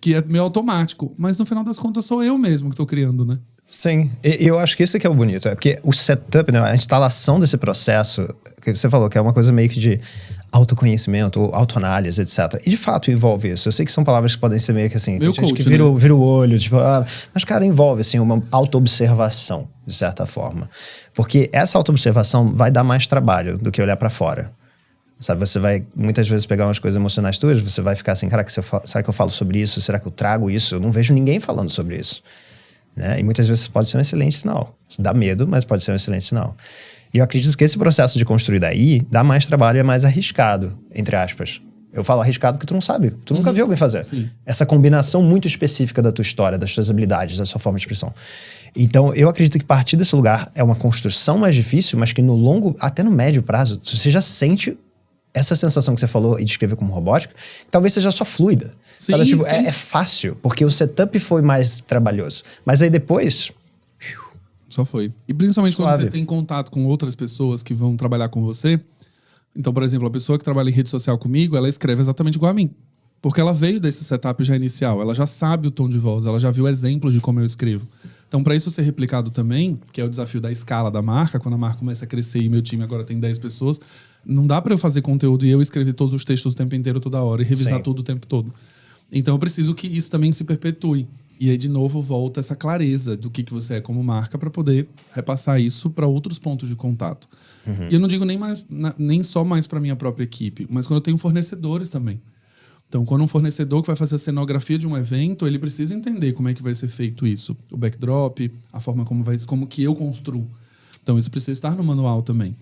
A: que é meio automático. Mas no final das contas, sou eu mesmo que tô criando, né?
B: Sim, e eu acho que isso que é o bonito, é porque o setup, né, a instalação desse processo, que você falou que é uma coisa meio que de autoconhecimento, autoanálise, etc. E de fato envolve isso. Eu sei que são palavras que podem ser meio que assim,
A: Meio
B: tem gente
A: coach,
B: que vira,
A: né?
B: vira o olho, tipo, mas cara, envolve assim uma autoobservação, de certa forma. Porque essa autoobservação vai dar mais trabalho do que olhar pra fora. Sabe, você vai muitas vezes pegar umas coisas emocionais tuas, você vai ficar assim, cara, será que eu falo sobre isso? Será que eu trago isso? Eu não vejo ninguém falando sobre isso. Né? E muitas vezes pode ser um excelente sinal. Dá medo, mas pode ser um excelente sinal. E eu acredito que esse processo de construir daí dá mais trabalho e é mais arriscado, entre aspas. Eu falo arriscado porque tu não sabe, tu nunca viu alguém fazer.
A: Sim.
B: Essa combinação muito específica da tua história, das tuas habilidades, da sua forma de expressão. Então, eu acredito que partir desse lugar é uma construção mais difícil, mas que no longo, até no médio prazo, você já sente essa sensação que você falou e descreveu como robótica, que talvez seja só fluida.
A: Sim,
B: Sabe? Tipo,
A: sim.
B: é fácil, porque o setup foi mais trabalhoso. Mas aí depois...
A: Só foi. E principalmente quando
B: Suave.
A: você tem contato com outras pessoas que vão trabalhar com você. Então, por exemplo, a pessoa que trabalha em rede social comigo, ela escreve exatamente igual a mim. Porque ela veio desse setup já inicial. Ela já sabe o tom de voz, ela já viu exemplos de como eu escrevo. Então, para isso ser replicado também, que é o desafio da escala da marca, quando a marca começa a crescer e meu time agora tem 10 pessoas, não dá para eu fazer conteúdo e eu escrever todos os textos o tempo inteiro, toda hora, e revisar
B: Sim.
A: tudo o tempo todo. Então, eu preciso que isso também se perpetue. E aí, de novo, volta essa clareza do que você é como marca para poder repassar isso para outros pontos de contato. E eu não digo nem só mais para minha própria equipe, mas quando eu tenho fornecedores também. Então, quando um fornecedor que vai fazer a cenografia de um evento, ele precisa entender como é que vai ser feito isso. O backdrop, a forma como que eu construo. Então, isso precisa estar no manual também.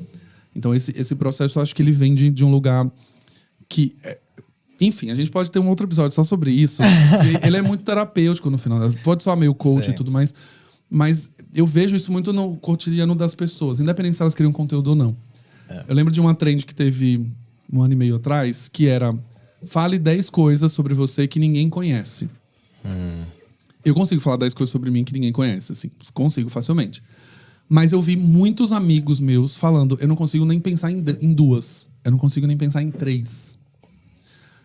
A: Então, esse processo, eu acho que ele vem de um lugar que... Enfim, a gente pode ter um outro episódio só sobre isso. Ele é muito terapêutico no final. Pode soar meio coach
B: Sim.
A: e tudo mais. Mas eu vejo isso muito no cotidiano das pessoas, independente se elas criam conteúdo ou não. Eu lembro de uma trend que teve 1 ano e meio atrás, que era: fale 10 coisas sobre você que ninguém conhece. Eu consigo falar 10 coisas sobre mim que ninguém conhece, assim. Consigo facilmente. Mas eu vi muitos amigos meus falando: eu não consigo nem pensar em 2. Eu não consigo nem pensar em 3.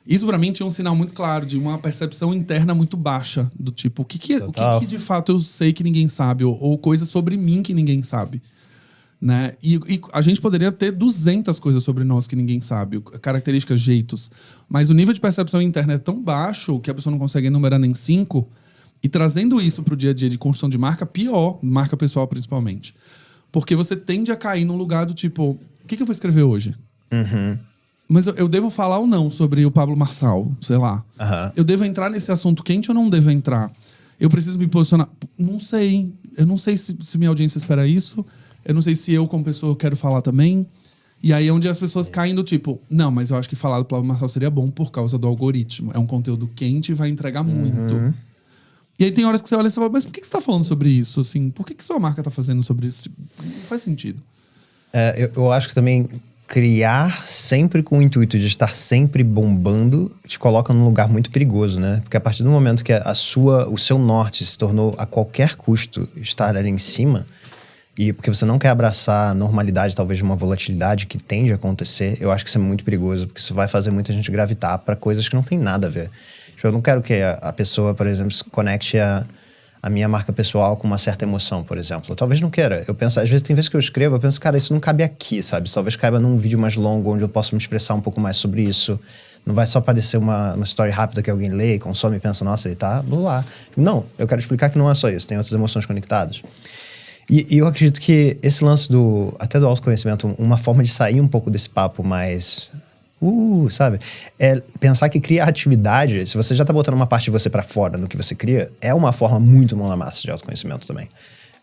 A: Isso pra mim tinha um sinal muito claro de uma percepção interna muito baixa. Do tipo, o que de fato eu sei que ninguém sabe? Ou coisas sobre mim que ninguém sabe. Né? E a gente poderia ter 200 coisas sobre nós que ninguém sabe. Características, jeitos. Mas o nível de percepção interna é tão baixo que a pessoa não consegue enumerar nem 5. E trazendo isso pro dia a dia de construção de marca, pior. Marca pessoal, principalmente. Porque você tende a cair num lugar do tipo: o que eu vou escrever hoje? Mas eu devo falar ou não sobre o Pablo Marçal, sei lá. Eu devo entrar nesse assunto quente ou não devo entrar? Eu preciso me posicionar? Não sei. Eu não sei se minha audiência espera isso. Eu não sei se eu, como pessoa, quero falar também. E aí é onde as pessoas caem do tipo: não, mas eu acho que falar do Pablo Marçal seria bom por causa do algoritmo. É um conteúdo quente e vai entregar muito. E aí tem horas que você olha e você fala: mas por que você tá falando sobre isso? Assim, por que sua marca tá fazendo sobre isso? Tipo, não faz sentido.
B: Eu acho que também criar sempre com o intuito de estar sempre bombando te coloca num lugar muito perigoso, né? Porque a partir do momento que o seu norte se tornou a qualquer custo estar ali em cima, e porque você não quer abraçar a normalidade, talvez, de uma volatilidade que tende a acontecer, eu acho que isso é muito perigoso, porque isso vai fazer muita gente gravitar para coisas que não tem nada a ver. Tipo, eu não quero que a pessoa, por exemplo, se conecte a minha marca pessoal com uma certa emoção, por exemplo. Eu talvez não queira. Eu penso, às vezes, tem vezes que eu escrevo, eu penso, cara, isso não cabe aqui, sabe? Talvez caiba num vídeo mais longo, onde eu posso me expressar um pouco mais sobre isso. Não vai só aparecer uma story rápida que alguém lê, consome e pensa: nossa, ele tá lá. Não, eu quero explicar que não é só isso, tem outras emoções conectadas. E eu acredito que esse lance até do autoconhecimento, uma forma de sair um pouco desse papo mais... sabe? É pensar que criatividade, se você já tá botando uma parte de você pra fora no que você cria, é uma forma muito mão na massa de autoconhecimento também.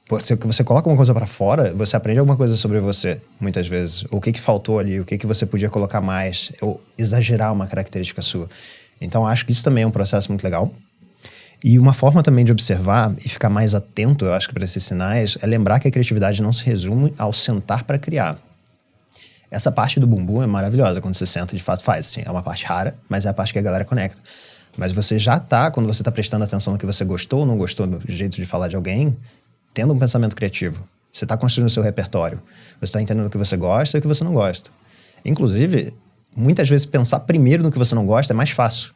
B: Porque você coloca uma coisa pra fora, você aprende alguma coisa sobre você, muitas vezes. O que faltou ali, o que você podia colocar mais, ou exagerar uma característica sua. Então, acho que isso também é um processo muito legal. E uma forma também de observar e ficar mais atento, eu acho que para esses sinais, é lembrar que a criatividade não se resume ao sentar para criar. Essa parte do bumbum é maravilhosa, quando você senta de fato faz, assim, é uma parte rara, mas é a parte que a galera conecta. Mas você já tá, quando você tá prestando atenção no que você gostou ou não gostou do jeito de falar de alguém, tendo um pensamento criativo. Você tá construindo o seu repertório. Você tá entendendo o que você gosta e o que você não gosta. Inclusive, muitas vezes pensar primeiro no que você não gosta é mais fácil.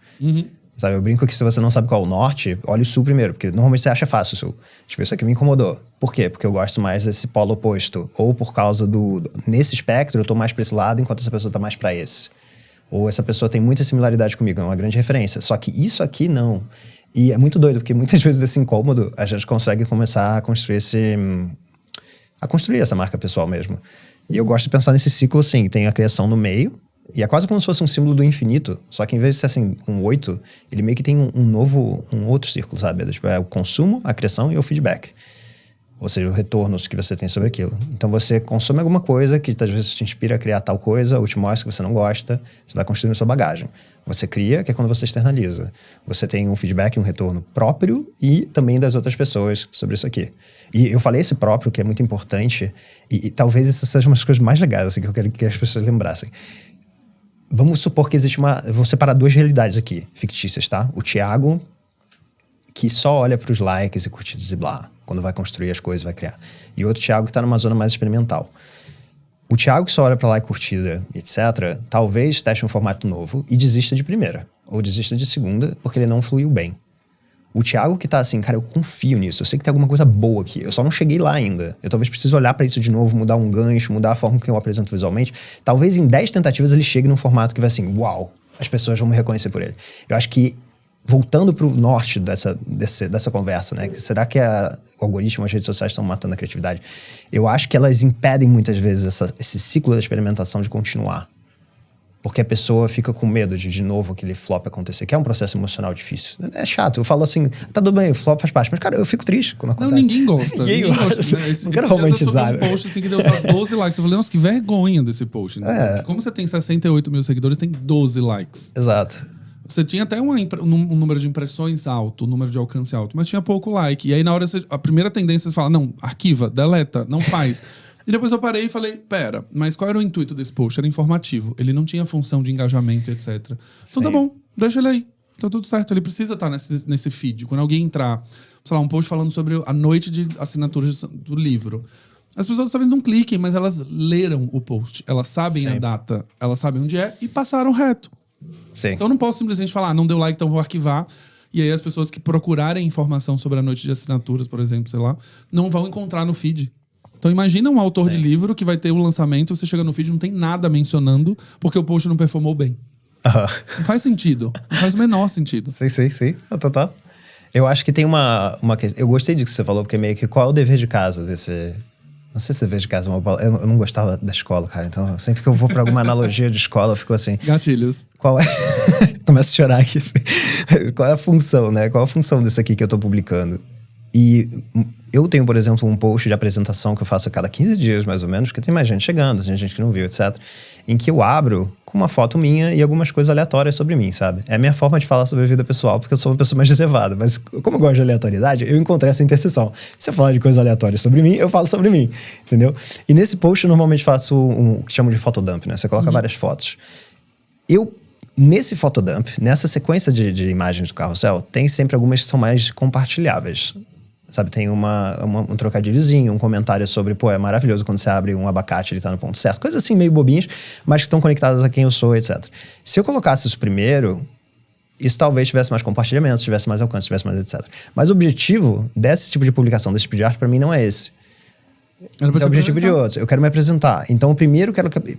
B: Sabe, eu brinco que se você não sabe qual é o norte, olha o sul primeiro, porque normalmente você acha fácil o sul. Tipo, isso aqui me incomodou. Por quê? Porque eu gosto mais desse polo oposto. Ou por causa nesse espectro, eu tô mais pra esse lado, enquanto essa pessoa tá mais pra esse. Ou essa pessoa tem muita similaridade comigo, é uma grande referência. Só que isso aqui não. E é muito doido, porque muitas vezes desse incômodo, a gente consegue começar a construir essa marca pessoal mesmo. E eu gosto de pensar nesse ciclo assim, tem a criação no meio, e é quase como se fosse um símbolo do infinito, só que em vez de ser assim, um 8, ele meio que tem um outro círculo, sabe? Tipo, é o consumo, a criação e o feedback. Ou seja, os retornos que você tem sobre aquilo. Então você consome alguma coisa que às vezes te inspira a criar tal coisa, ou te mostra que você não gosta, você vai construindo sua bagagem. Você cria, que é quando você externaliza. Você tem um feedback, um retorno próprio e também das outras pessoas sobre isso aqui. E eu falei esse próprio, que é muito importante, e talvez essas sejam umas coisas mais legais assim, que eu quero que as pessoas lembrassem. Vamos supor que existe vou separar duas realidades aqui, fictícias, tá? O Thiago, que só olha para os likes e curtidas e blá, quando vai construir as coisas, vai criar. E outro Thiago que tá numa zona mais experimental. O Thiago que só olha para like, curtida, etc., talvez teste um formato novo e desista de primeira. Ou desista de segunda, porque ele não fluiu bem. O Thiago que tá assim, cara, eu confio nisso, eu sei que tem alguma coisa boa aqui, eu só não cheguei lá ainda. Eu talvez precise olhar pra isso de novo, mudar um gancho, mudar a forma que eu apresento visualmente. Talvez em 10 tentativas ele chegue num formato que vai assim, uau, as pessoas vão me reconhecer por ele. Eu acho que, voltando pro norte dessa conversa, né, será que o algoritmo, as redes sociais estão matando a criatividade? Eu acho que elas impedem muitas vezes esse ciclo da experimentação de continuar. Porque a pessoa fica com medo de novo aquele flop acontecer, que é um processo emocional difícil. É chato, eu falo assim, tá tudo bem, o flop faz parte, mas cara, eu fico triste quando acontece.
A: Não, ninguém gosta. Ninguém gosta. Né?
B: Não quero romantizar.
A: Eu um post assim que deu só 12 likes. Eu falei, nossa, que vergonha desse post. Né? Como você tem 68 mil seguidores, tem 12 likes.
B: Exato.
A: Você tinha até um número de impressões alto, um número de alcance alto, mas tinha pouco like. E aí na hora, a primeira tendência você fala, não, arquiva, deleta, não faz. E depois eu parei e falei, pera, mas qual era o intuito desse post? Era informativo. Ele não tinha função de engajamento, etc. Então
B: Sim.
A: tá bom, deixa ele aí. Tá tudo certo. Ele precisa estar nesse feed. Quando alguém entrar, sei lá, um post falando sobre a noite de assinaturas do livro. As pessoas talvez não cliquem, mas elas leram o post. Elas sabem a data, elas sabem onde é e passaram reto.
B: Sim.
A: Então eu não posso simplesmente falar, não deu like, então vou arquivar. E aí as pessoas que procurarem informação sobre a noite de assinaturas, por exemplo, sei lá, não vão encontrar no feed. Então imagina um autor de livro que vai ter o lançamento, você chega no feed e não tem nada mencionando porque o post não performou bem. Não faz sentido. Não faz o menor sentido.
B: Sim. Total. Eu acho que tem uma... Eu gostei disso que você falou, porque meio que qual é o dever de casa desse... Não sei se dever de casa é uma palavra. Eu não gostava da escola, cara. Então sempre que eu vou pra alguma analogia de escola, eu fico assim...
A: Gatilhos.
B: Qual é... Começo a chorar aqui. Assim. Qual é a função, né? Qual é a função desse aqui que eu tô publicando? E eu tenho, por exemplo, um post de apresentação que eu faço a cada 15 dias, mais ou menos, porque tem mais gente chegando, tem gente que não viu, etc. Em que eu abro com uma foto minha e algumas coisas aleatórias sobre mim, sabe? É a minha forma de falar sobre a vida pessoal, porque eu sou uma pessoa mais reservada. Mas como eu gosto de aleatoriedade, eu encontrei essa interseção. Se eu falar de coisas aleatórias sobre mim, eu falo sobre mim, entendeu? E nesse post eu normalmente faço o que chamam de fotodump, né? Você coloca várias fotos. Nesse fotodump, nessa sequência de imagens do carrossel, tem sempre algumas que são mais compartilháveis. Sabe, tem um trocadilhozinho, um comentário sobre, pô, é maravilhoso quando você abre um abacate, ele tá no ponto certo. Coisas assim, meio bobinhas, mas que estão conectadas a quem eu sou, etc. Se eu colocasse isso primeiro, isso talvez tivesse mais compartilhamentos, tivesse mais alcance, tivesse mais etc. Mas o objetivo desse tipo de publicação, desse tipo de arte, pra mim não é esse. Esse é o objetivo de outros. Eu quero me apresentar. Então, o primeiro,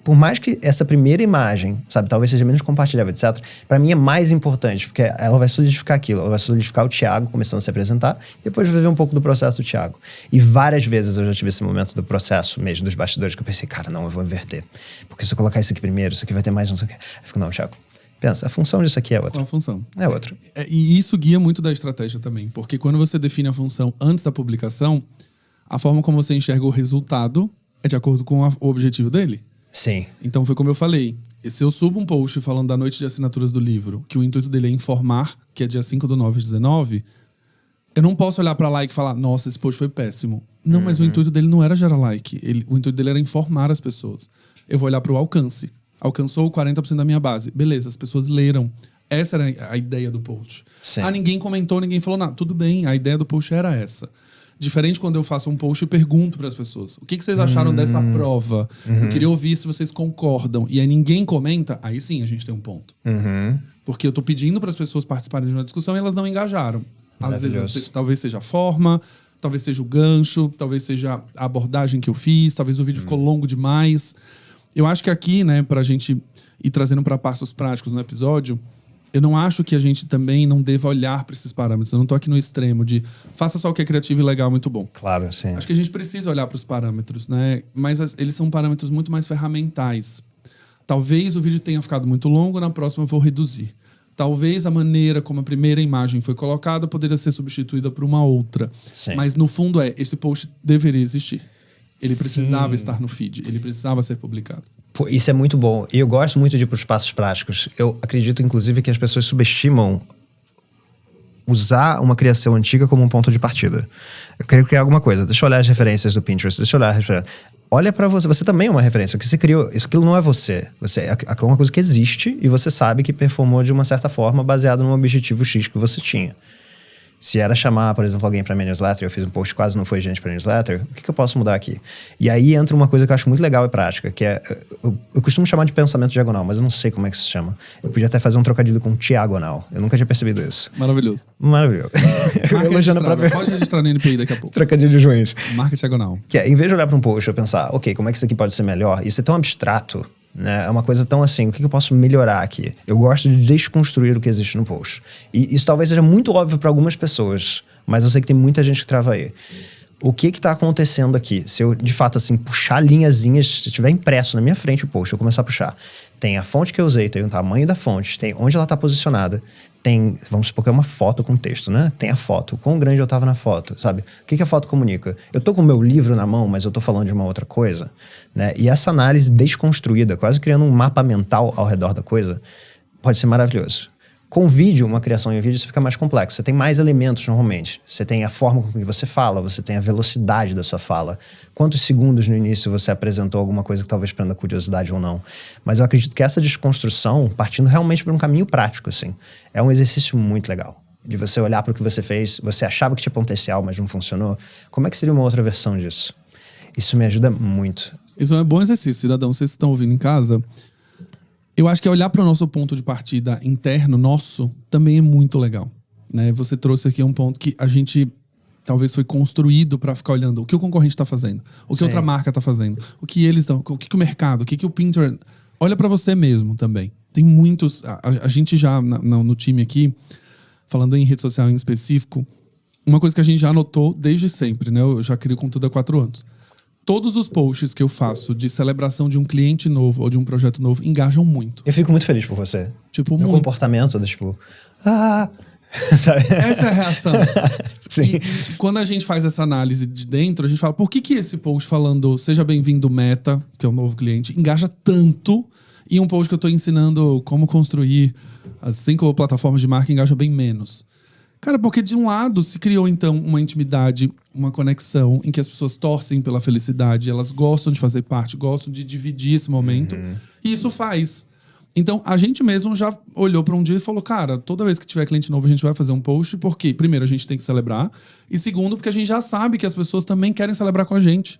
B: por mais que essa primeira imagem, sabe, talvez seja menos compartilhável, etc., pra mim é mais importante, porque ela vai solidificar aquilo. Ela vai solidificar o Thiago começando a se apresentar, depois vai ver um pouco do processo do Thiago. E várias vezes eu já tive esse momento do processo mesmo, dos bastidores, que eu pensei, cara, não, eu vou inverter. Porque se eu colocar isso aqui primeiro, isso aqui vai ter mais não sei o quê. Eu fico, não, Thiago, pensa, a função disso aqui é outra.
A: Qual a função?
B: É outra.
A: E isso guia muito da estratégia também, porque quando você define a função antes da publicação, a forma como você enxerga o resultado é de acordo com o objetivo dele.
B: Sim.
A: Então foi como eu falei. Se eu subo um post falando da noite de assinaturas do livro, que o intuito dele é informar, que é dia 5/9/19, eu não posso olhar pra like e falar, nossa, esse post foi péssimo. Não, mas o intuito dele não era gerar like. O intuito dele era informar as pessoas. eu vou olhar para o alcance. Alcançou 40% da minha base. Beleza, as pessoas leram. Essa era a ideia do post.
B: Sim.
A: Ninguém comentou, ninguém falou nada. Tudo bem, a ideia do post era essa. Diferente quando eu faço um post e pergunto para as pessoas: o que vocês acharam dessa prova? Eu queria ouvir se vocês concordam. E aí ninguém comenta, aí sim a gente tem um ponto. Porque eu tô pedindo para as pessoas participarem de uma discussão e elas não engajaram. Às vezes, talvez seja a forma, talvez seja o gancho, talvez seja a abordagem que eu fiz, talvez o vídeo ficou longo demais. Eu acho que aqui, né, pra gente ir trazendo para passos práticos no episódio, eu não acho que a gente também não deva olhar para esses parâmetros. Eu não tô aqui no extremo de faça só o que é criativo e legal, muito bom.
B: Claro, sim.
A: Acho que a gente precisa olhar para os parâmetros, né? Mas eles são parâmetros muito mais ferramentais. Talvez o vídeo tenha ficado muito longo, na próxima eu vou reduzir. Talvez a maneira como a primeira imagem foi colocada poderia ser substituída por uma outra.
B: Sim.
A: Mas no fundo esse post deveria existir. Ele precisava estar no feed, ele precisava ser publicado.
B: Pô, isso é muito bom. E eu gosto muito de ir para os passos práticos. Eu acredito, inclusive, que as pessoas subestimam usar uma criação antiga como um ponto de partida. Eu quero criar alguma coisa. Deixa eu olhar as referências do Pinterest. Deixa eu olhar as referências. Olha para você. Você também é uma referência. O que você criou, aquilo não é você. Aquilo é uma coisa que existe e você sabe que performou de uma certa forma baseado num objetivo X que você tinha. Se era chamar, por exemplo, alguém para minha newsletter, eu fiz um post quase não foi gente para newsletter, o que eu posso mudar aqui? E aí entra uma coisa que eu acho muito legal e prática, que é, eu costumo chamar de pensamento diagonal, mas eu não sei como é que se chama. Eu podia até fazer um trocadilho com diagonal. Eu nunca tinha percebido isso.
A: Maravilhoso.
B: Maravilhoso.
A: Pode registrar no NPI daqui a pouco.
B: Trocadilho de joinhas.
A: Marca diagonal.
B: Que é, em vez de olhar para um post, eu pensar, ok, como é que isso aqui pode ser melhor? Isso é tão abstrato, né? É uma coisa tão assim, o que eu posso melhorar aqui? Eu gosto de desconstruir o que existe no post. E isso talvez seja muito óbvio para algumas pessoas, mas eu sei que tem muita gente que trava aí. O que está acontecendo aqui? Se eu, de fato, assim, puxar linhazinhas, se tiver impresso na minha frente o post, eu começar a puxar. Tem a fonte que eu usei, tem o tamanho da fonte, tem onde ela está posicionada, tem, vamos supor que é uma foto com texto, né? Tem a foto, quão grande eu estava na foto, sabe? O que a foto comunica? Eu tô com o meu livro na mão, mas eu tô falando de uma outra coisa, né? E essa análise desconstruída, quase criando um mapa mental ao redor da coisa, pode ser maravilhoso. Com vídeo, uma criação em vídeo, isso fica mais complexo. Você tem mais elementos normalmente. Você tem a forma com que você fala, você tem a velocidade da sua fala. Quantos segundos no início você apresentou alguma coisa que talvez prenda curiosidade ou não. Mas eu acredito que essa desconstrução, partindo realmente por um caminho prático, assim, é um exercício muito legal. De você olhar para o que você fez, você achava que tinha potencial, mas não funcionou. Como é que seria uma outra versão disso? Isso me ajuda muito.
A: Isso é um bom exercício, cidadão. Vocês estão ouvindo em casa... Eu acho que olhar para o nosso ponto de partida interno, nosso, também é muito legal. Né? Você trouxe aqui um ponto que a gente talvez foi construído para ficar olhando o que o concorrente está fazendo, o que outra marca está fazendo, o que eles estão, o que o mercado, o que o Pinterest... Olha para você mesmo também. Tem muitos... A gente já, no time aqui, falando em rede social em específico, uma coisa que a gente já notou desde sempre, né? Eu já crio conteúdo há 4 anos. Todos os posts que eu faço de celebração de um cliente novo ou de um projeto novo engajam muito.
B: Eu fico muito feliz por você.
A: Tipo,
B: meu comportamento do tipo...
A: Essa é a reação.
B: Sim.
A: E quando a gente faz essa análise de dentro, a gente fala, por que esse post falando seja bem-vindo Meta, que é o novo cliente, engaja tanto, e um post que eu tô ensinando como construir as 5 plataformas de marca engaja bem menos? Cara, porque de um lado se criou então uma intimidade, uma conexão em que as pessoas torcem pela felicidade, elas gostam de fazer parte, gostam de dividir esse momento, e isso faz. Então, a gente mesmo já olhou para um dia e falou, cara, toda vez que tiver cliente novo a gente vai fazer um post, porque primeiro a gente tem que celebrar, e segundo porque a gente já sabe que as pessoas também querem celebrar com a gente.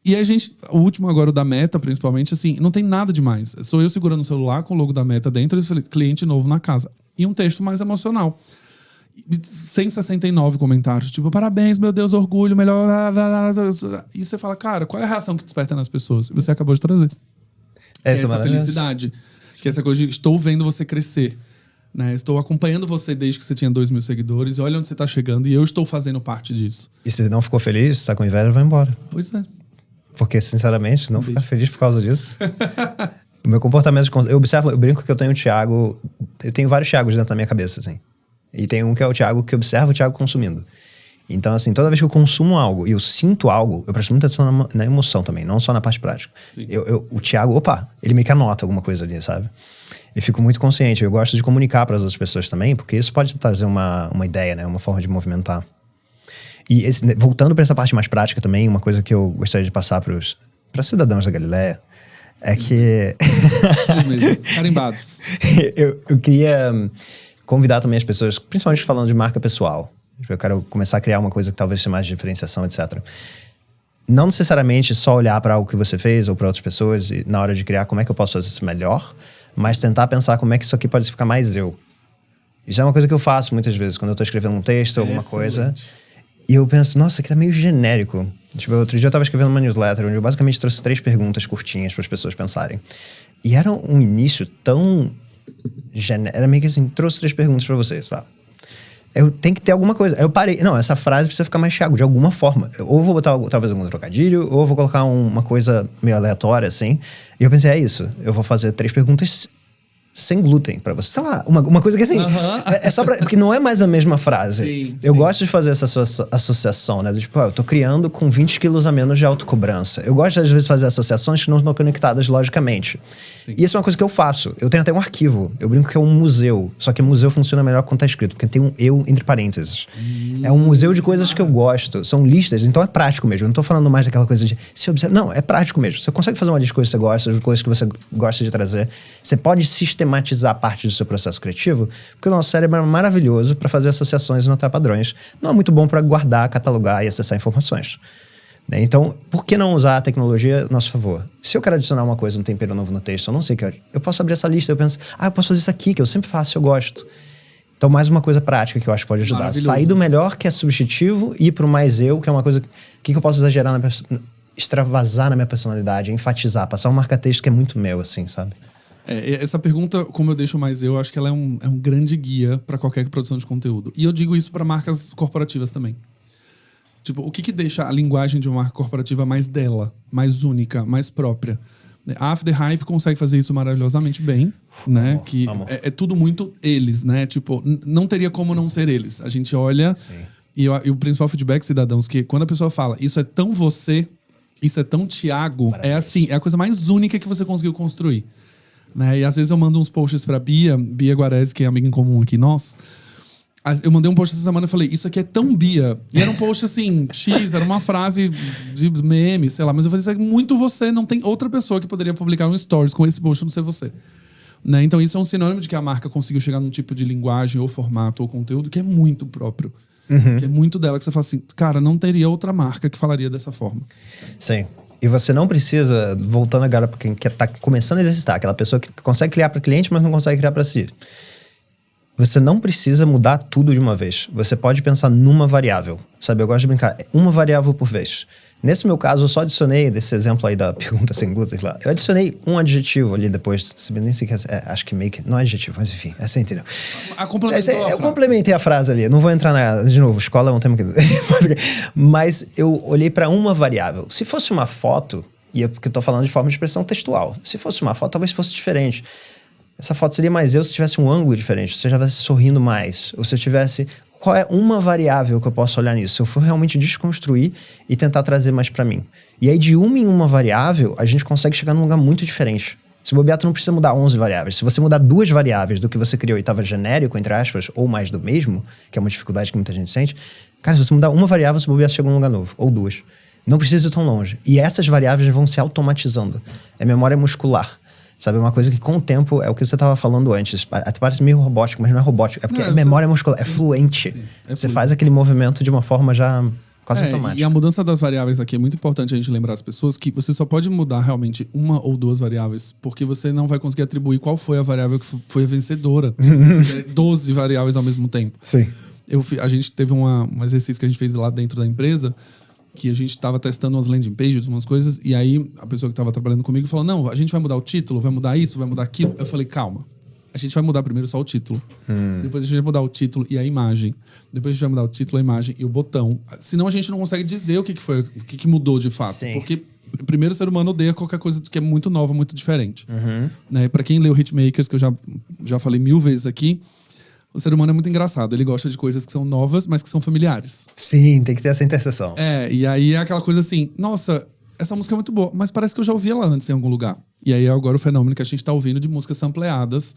A: E a gente, o último agora, o da Meta, principalmente, assim, não tem nada demais. Sou eu segurando o celular com o logo da Meta dentro e falei, cliente novo na casa. E um texto mais emocional. 169 comentários, tipo, parabéns, meu Deus, orgulho, melhor. E você fala, cara, qual é a reação que desperta nas pessoas? E você acabou de trazer. Essa felicidade. Que é essa coisa de estou vendo você crescer. Né? Estou acompanhando você desde que você tinha 2.000 seguidores. E olha onde você está chegando. E eu estou fazendo parte disso.
B: E se não ficou feliz, está com inveja, vai embora.
A: Pois é.
B: Porque, sinceramente, não ficar feliz por causa disso. O meu comportamento... Eu brinco que eu tenho o Thiago... Eu tenho vários Thiagos dentro da minha cabeça, assim. E tem um que é o Thiago que observa o Thiago consumindo. Então, assim, toda vez que eu consumo algo e eu sinto algo, eu presto muita atenção na emoção também, não só na parte prática. O Thiago, ele meio que anota alguma coisa ali, sabe? Eu fico muito consciente. Eu gosto de comunicar para as outras pessoas também, porque isso pode trazer uma ideia, né? Uma forma de movimentar. E voltando para essa parte mais prática também, uma coisa que eu gostaria de passar para cidadãos da Galileia É que...
A: 3 meses. Carimbados.
B: eu queria convidar também as pessoas, principalmente falando de marca pessoal. Eu quero começar a criar uma coisa que talvez seja mais de diferenciação, etc. Não necessariamente só olhar para algo que você fez ou para outras pessoas e na hora de criar como é que eu posso fazer isso melhor, mas tentar pensar como é que isso aqui pode ficar mais eu. Isso é uma coisa que eu faço muitas vezes, quando eu tô escrevendo um texto, alguma coisa, e eu penso, nossa, aqui tá meio genérico. Tipo, outro dia eu tava escrevendo uma newsletter, onde eu basicamente trouxe 3 perguntas curtinhas para as pessoas pensarem. E era um início tão genérico, era meio que assim, trouxe 3 perguntas para vocês, tá? Eu tenho que ter alguma coisa. Eu parei, não, essa frase precisa ficar mais Thiago, de alguma forma. Ou vou botar talvez algum trocadilho, ou vou colocar uma coisa meio aleatória, assim. E eu pensei, é isso, eu vou fazer 3 perguntas sem glúten pra você. Sei lá, uma coisa que assim, é só pra... Porque não é mais a mesma frase.
A: Sim,
B: eu gosto de fazer essa associação, né? Do tipo, eu tô criando com 20 quilos a menos de autocobrança. Eu gosto, às vezes, de fazer associações que não estão conectadas logicamente.
A: Sim.
B: E isso é uma coisa que eu faço. Eu tenho até um arquivo. Eu brinco que é um museu. Só que museu funciona melhor quando tá escrito, porque tem um eu entre parênteses. É um museu de coisas que eu gosto. São listas, então é prático mesmo. Eu não tô falando mais daquela coisa de se observa. Não, é prático mesmo. Você consegue fazer uma lista de coisas que você gosta, de coisas que você gosta de trazer. Você pode sistematizar parte do seu processo criativo, porque o nosso cérebro é maravilhoso para fazer associações e notar padrões. Não é muito bom para guardar, catalogar e acessar informações. Né? Então, por que não usar a tecnologia a nosso favor? Se eu quero adicionar uma coisa, um tempero novo no texto, eu não sei o que eu posso abrir essa lista, eu penso, eu posso fazer isso aqui, que eu sempre faço, eu gosto. Então, mais uma coisa prática que eu acho que pode ajudar. Sair do melhor, que é substitutivo, e ir para o mais eu, que é uma coisa que eu posso exagerar, extravasar na minha personalidade, enfatizar, passar um marca-texto que é muito meu, assim, sabe?
A: Essa pergunta, como eu deixo mais eu, acho que ela é um grande guia para qualquer produção de conteúdo. E eu digo isso para marcas corporativas também. Tipo, o que deixa a linguagem de uma marca corporativa mais dela, mais única, mais própria? A After Hype consegue fazer isso maravilhosamente bem, né? Que é tudo muito eles, né? Tipo, não teria como não ser eles. A gente olha e o principal feedback, cidadãos, que quando a pessoa fala isso é tão você, isso é tão Thiago, é assim, é a coisa mais única que você conseguiu construir. Né? E às vezes eu mando uns posts pra Bia Guarese, que é amiga em comum aqui, nós. Eu mandei um post essa semana e falei, isso aqui é tão Bia. E era um post assim, X, era uma frase de meme, sei lá. Mas eu falei, isso é muito você, não tem outra pessoa que poderia publicar um stories com esse post, não ser você. Né? Então isso é um sinônimo de que a marca conseguiu chegar num tipo de linguagem, ou formato, ou conteúdo que é muito próprio. Que é muito dela, que você fala assim, cara, não teria outra marca que falaria dessa forma.
B: Sim. E você não precisa, voltando agora para quem está começando a exercitar, aquela pessoa que consegue criar para cliente, mas não consegue criar para si. Você não precisa mudar tudo de uma vez. Você pode pensar numa variável. Sabe, eu gosto de brincar. Uma variável por vez. Nesse meu caso, eu só adicionei, desse exemplo aí da pergunta sem glúten lá, eu adicionei um adjetivo ali depois. Nem sei que acho que meio que... Não é adjetivo, mas enfim, essa é inteira. Eu complementei a frase ali. Não vou entrar de novo, escola é um tema que... Mas eu olhei para uma variável. Se fosse uma foto, e é porque eu tô falando de forma de expressão textual. Se fosse uma foto, talvez fosse diferente. Essa foto seria mais eu se tivesse um ângulo diferente, se você estivesse sorrindo mais, ou se eu tivesse... Qual é uma variável que eu posso olhar nisso? Se eu for realmente desconstruir e tentar trazer mais pra mim. E aí, de uma em uma variável, a gente consegue chegar num lugar muito diferente. Se bobear, tu não precisa mudar 11 variáveis. Se você mudar 2 variáveis do que você criou e estava genérico, entre aspas, ou mais do mesmo, que é uma dificuldade que muita gente sente, cara, se você mudar uma variável, se bobear, você chega num lugar novo, ou 2. Não precisa ir tão longe. E essas variáveis vão se automatizando. É memória muscular. Sabe, uma coisa que com o tempo é o que você estava falando antes. Até parece meio robótico, mas não é robótico. É porque memória muscular, é fluente. Sim, você faz aquele movimento de uma forma já quase automática.
A: E a mudança das variáveis aqui é muito importante a gente lembrar as pessoas que você só pode mudar realmente uma ou 2 variáveis, porque você não vai conseguir atribuir qual foi a variável que foi a vencedora. Se você fizer 12 variáveis ao mesmo tempo.
B: Sim.
A: A gente teve um exercício que a gente fez lá dentro da empresa, que a gente estava testando umas landing pages, umas coisas, e aí a pessoa que estava trabalhando comigo falou, não, a gente vai mudar o título, vai mudar isso, vai mudar aquilo. Eu falei, calma, a gente vai mudar primeiro só o título. Depois a gente vai mudar o título e a imagem. Depois a gente vai mudar o título, a imagem e o botão. Senão a gente não consegue dizer o que foi, o que mudou de fato. Sim. Porque primeiro o ser humano odeia qualquer coisa que é muito nova, muito diferente. Né? Para quem leu Hitmakers, que eu já falei 1000 vezes aqui, o ser humano é muito engraçado. Ele gosta de coisas que são novas, mas que são familiares.
B: Sim, tem que ter essa interseção.
A: E aí é aquela coisa assim, nossa, essa música é muito boa, mas parece que eu já ouvi ela antes em algum lugar. E aí é agora o fenômeno que a gente tá ouvindo de músicas sampleadas,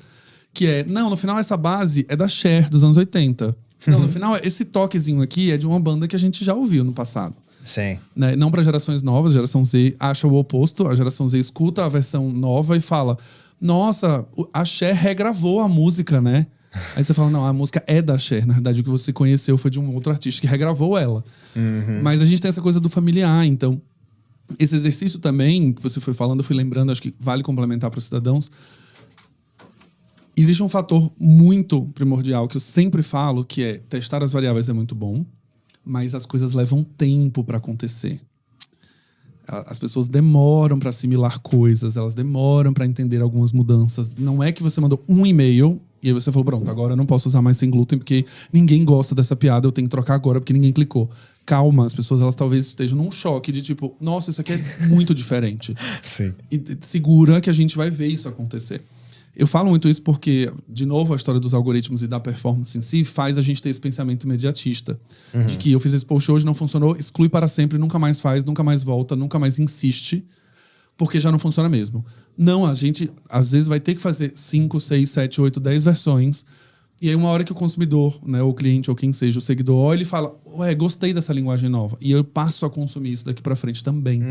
A: que é, não, no final essa base é da Cher, dos anos 80. Não, no final, esse toquezinho aqui é de uma banda que a gente já ouviu no passado.
B: Sim.
A: Né? Não para gerações novas, a geração Z acha o oposto. A geração Z escuta a versão nova e fala: nossa, a Cher regravou a música, né? Aí você fala: não, a música é da Cher. Na verdade, o que você conheceu foi de um outro artista que regravou ela. Mas a gente tem essa coisa do familiar, então... Esse exercício também, que você foi falando, eu fui lembrando, acho que vale complementar para os cidadãos. Existe um fator muito primordial que eu sempre falo, que é testar as variáveis é muito bom, mas as coisas levam tempo para acontecer. As pessoas demoram para assimilar coisas, elas demoram para entender algumas mudanças. Não é que você mandou um e-mail e aí você falou: pronto, agora eu não posso usar mais sem glúten porque ninguém gosta dessa piada, eu tenho que trocar agora porque ninguém clicou. Calma, as pessoas elas talvez estejam num choque de tipo: nossa, isso aqui é muito diferente.
B: Sim.
A: E segura que a gente vai ver isso acontecer. Eu falo muito isso porque, de novo, a história dos algoritmos e da performance em si faz a gente ter esse pensamento imediatista. De que eu fiz esse post hoje, não funcionou, exclui para sempre, nunca mais faz, nunca mais volta, nunca mais insiste, porque já não funciona mesmo. Não, a gente às vezes vai ter que fazer 5, 6, 7, 8, 10 versões. E aí uma hora que o consumidor, né, o cliente ou quem seja, o seguidor, olha e fala: ué, gostei dessa linguagem nova. E eu passo a consumir isso daqui para frente também.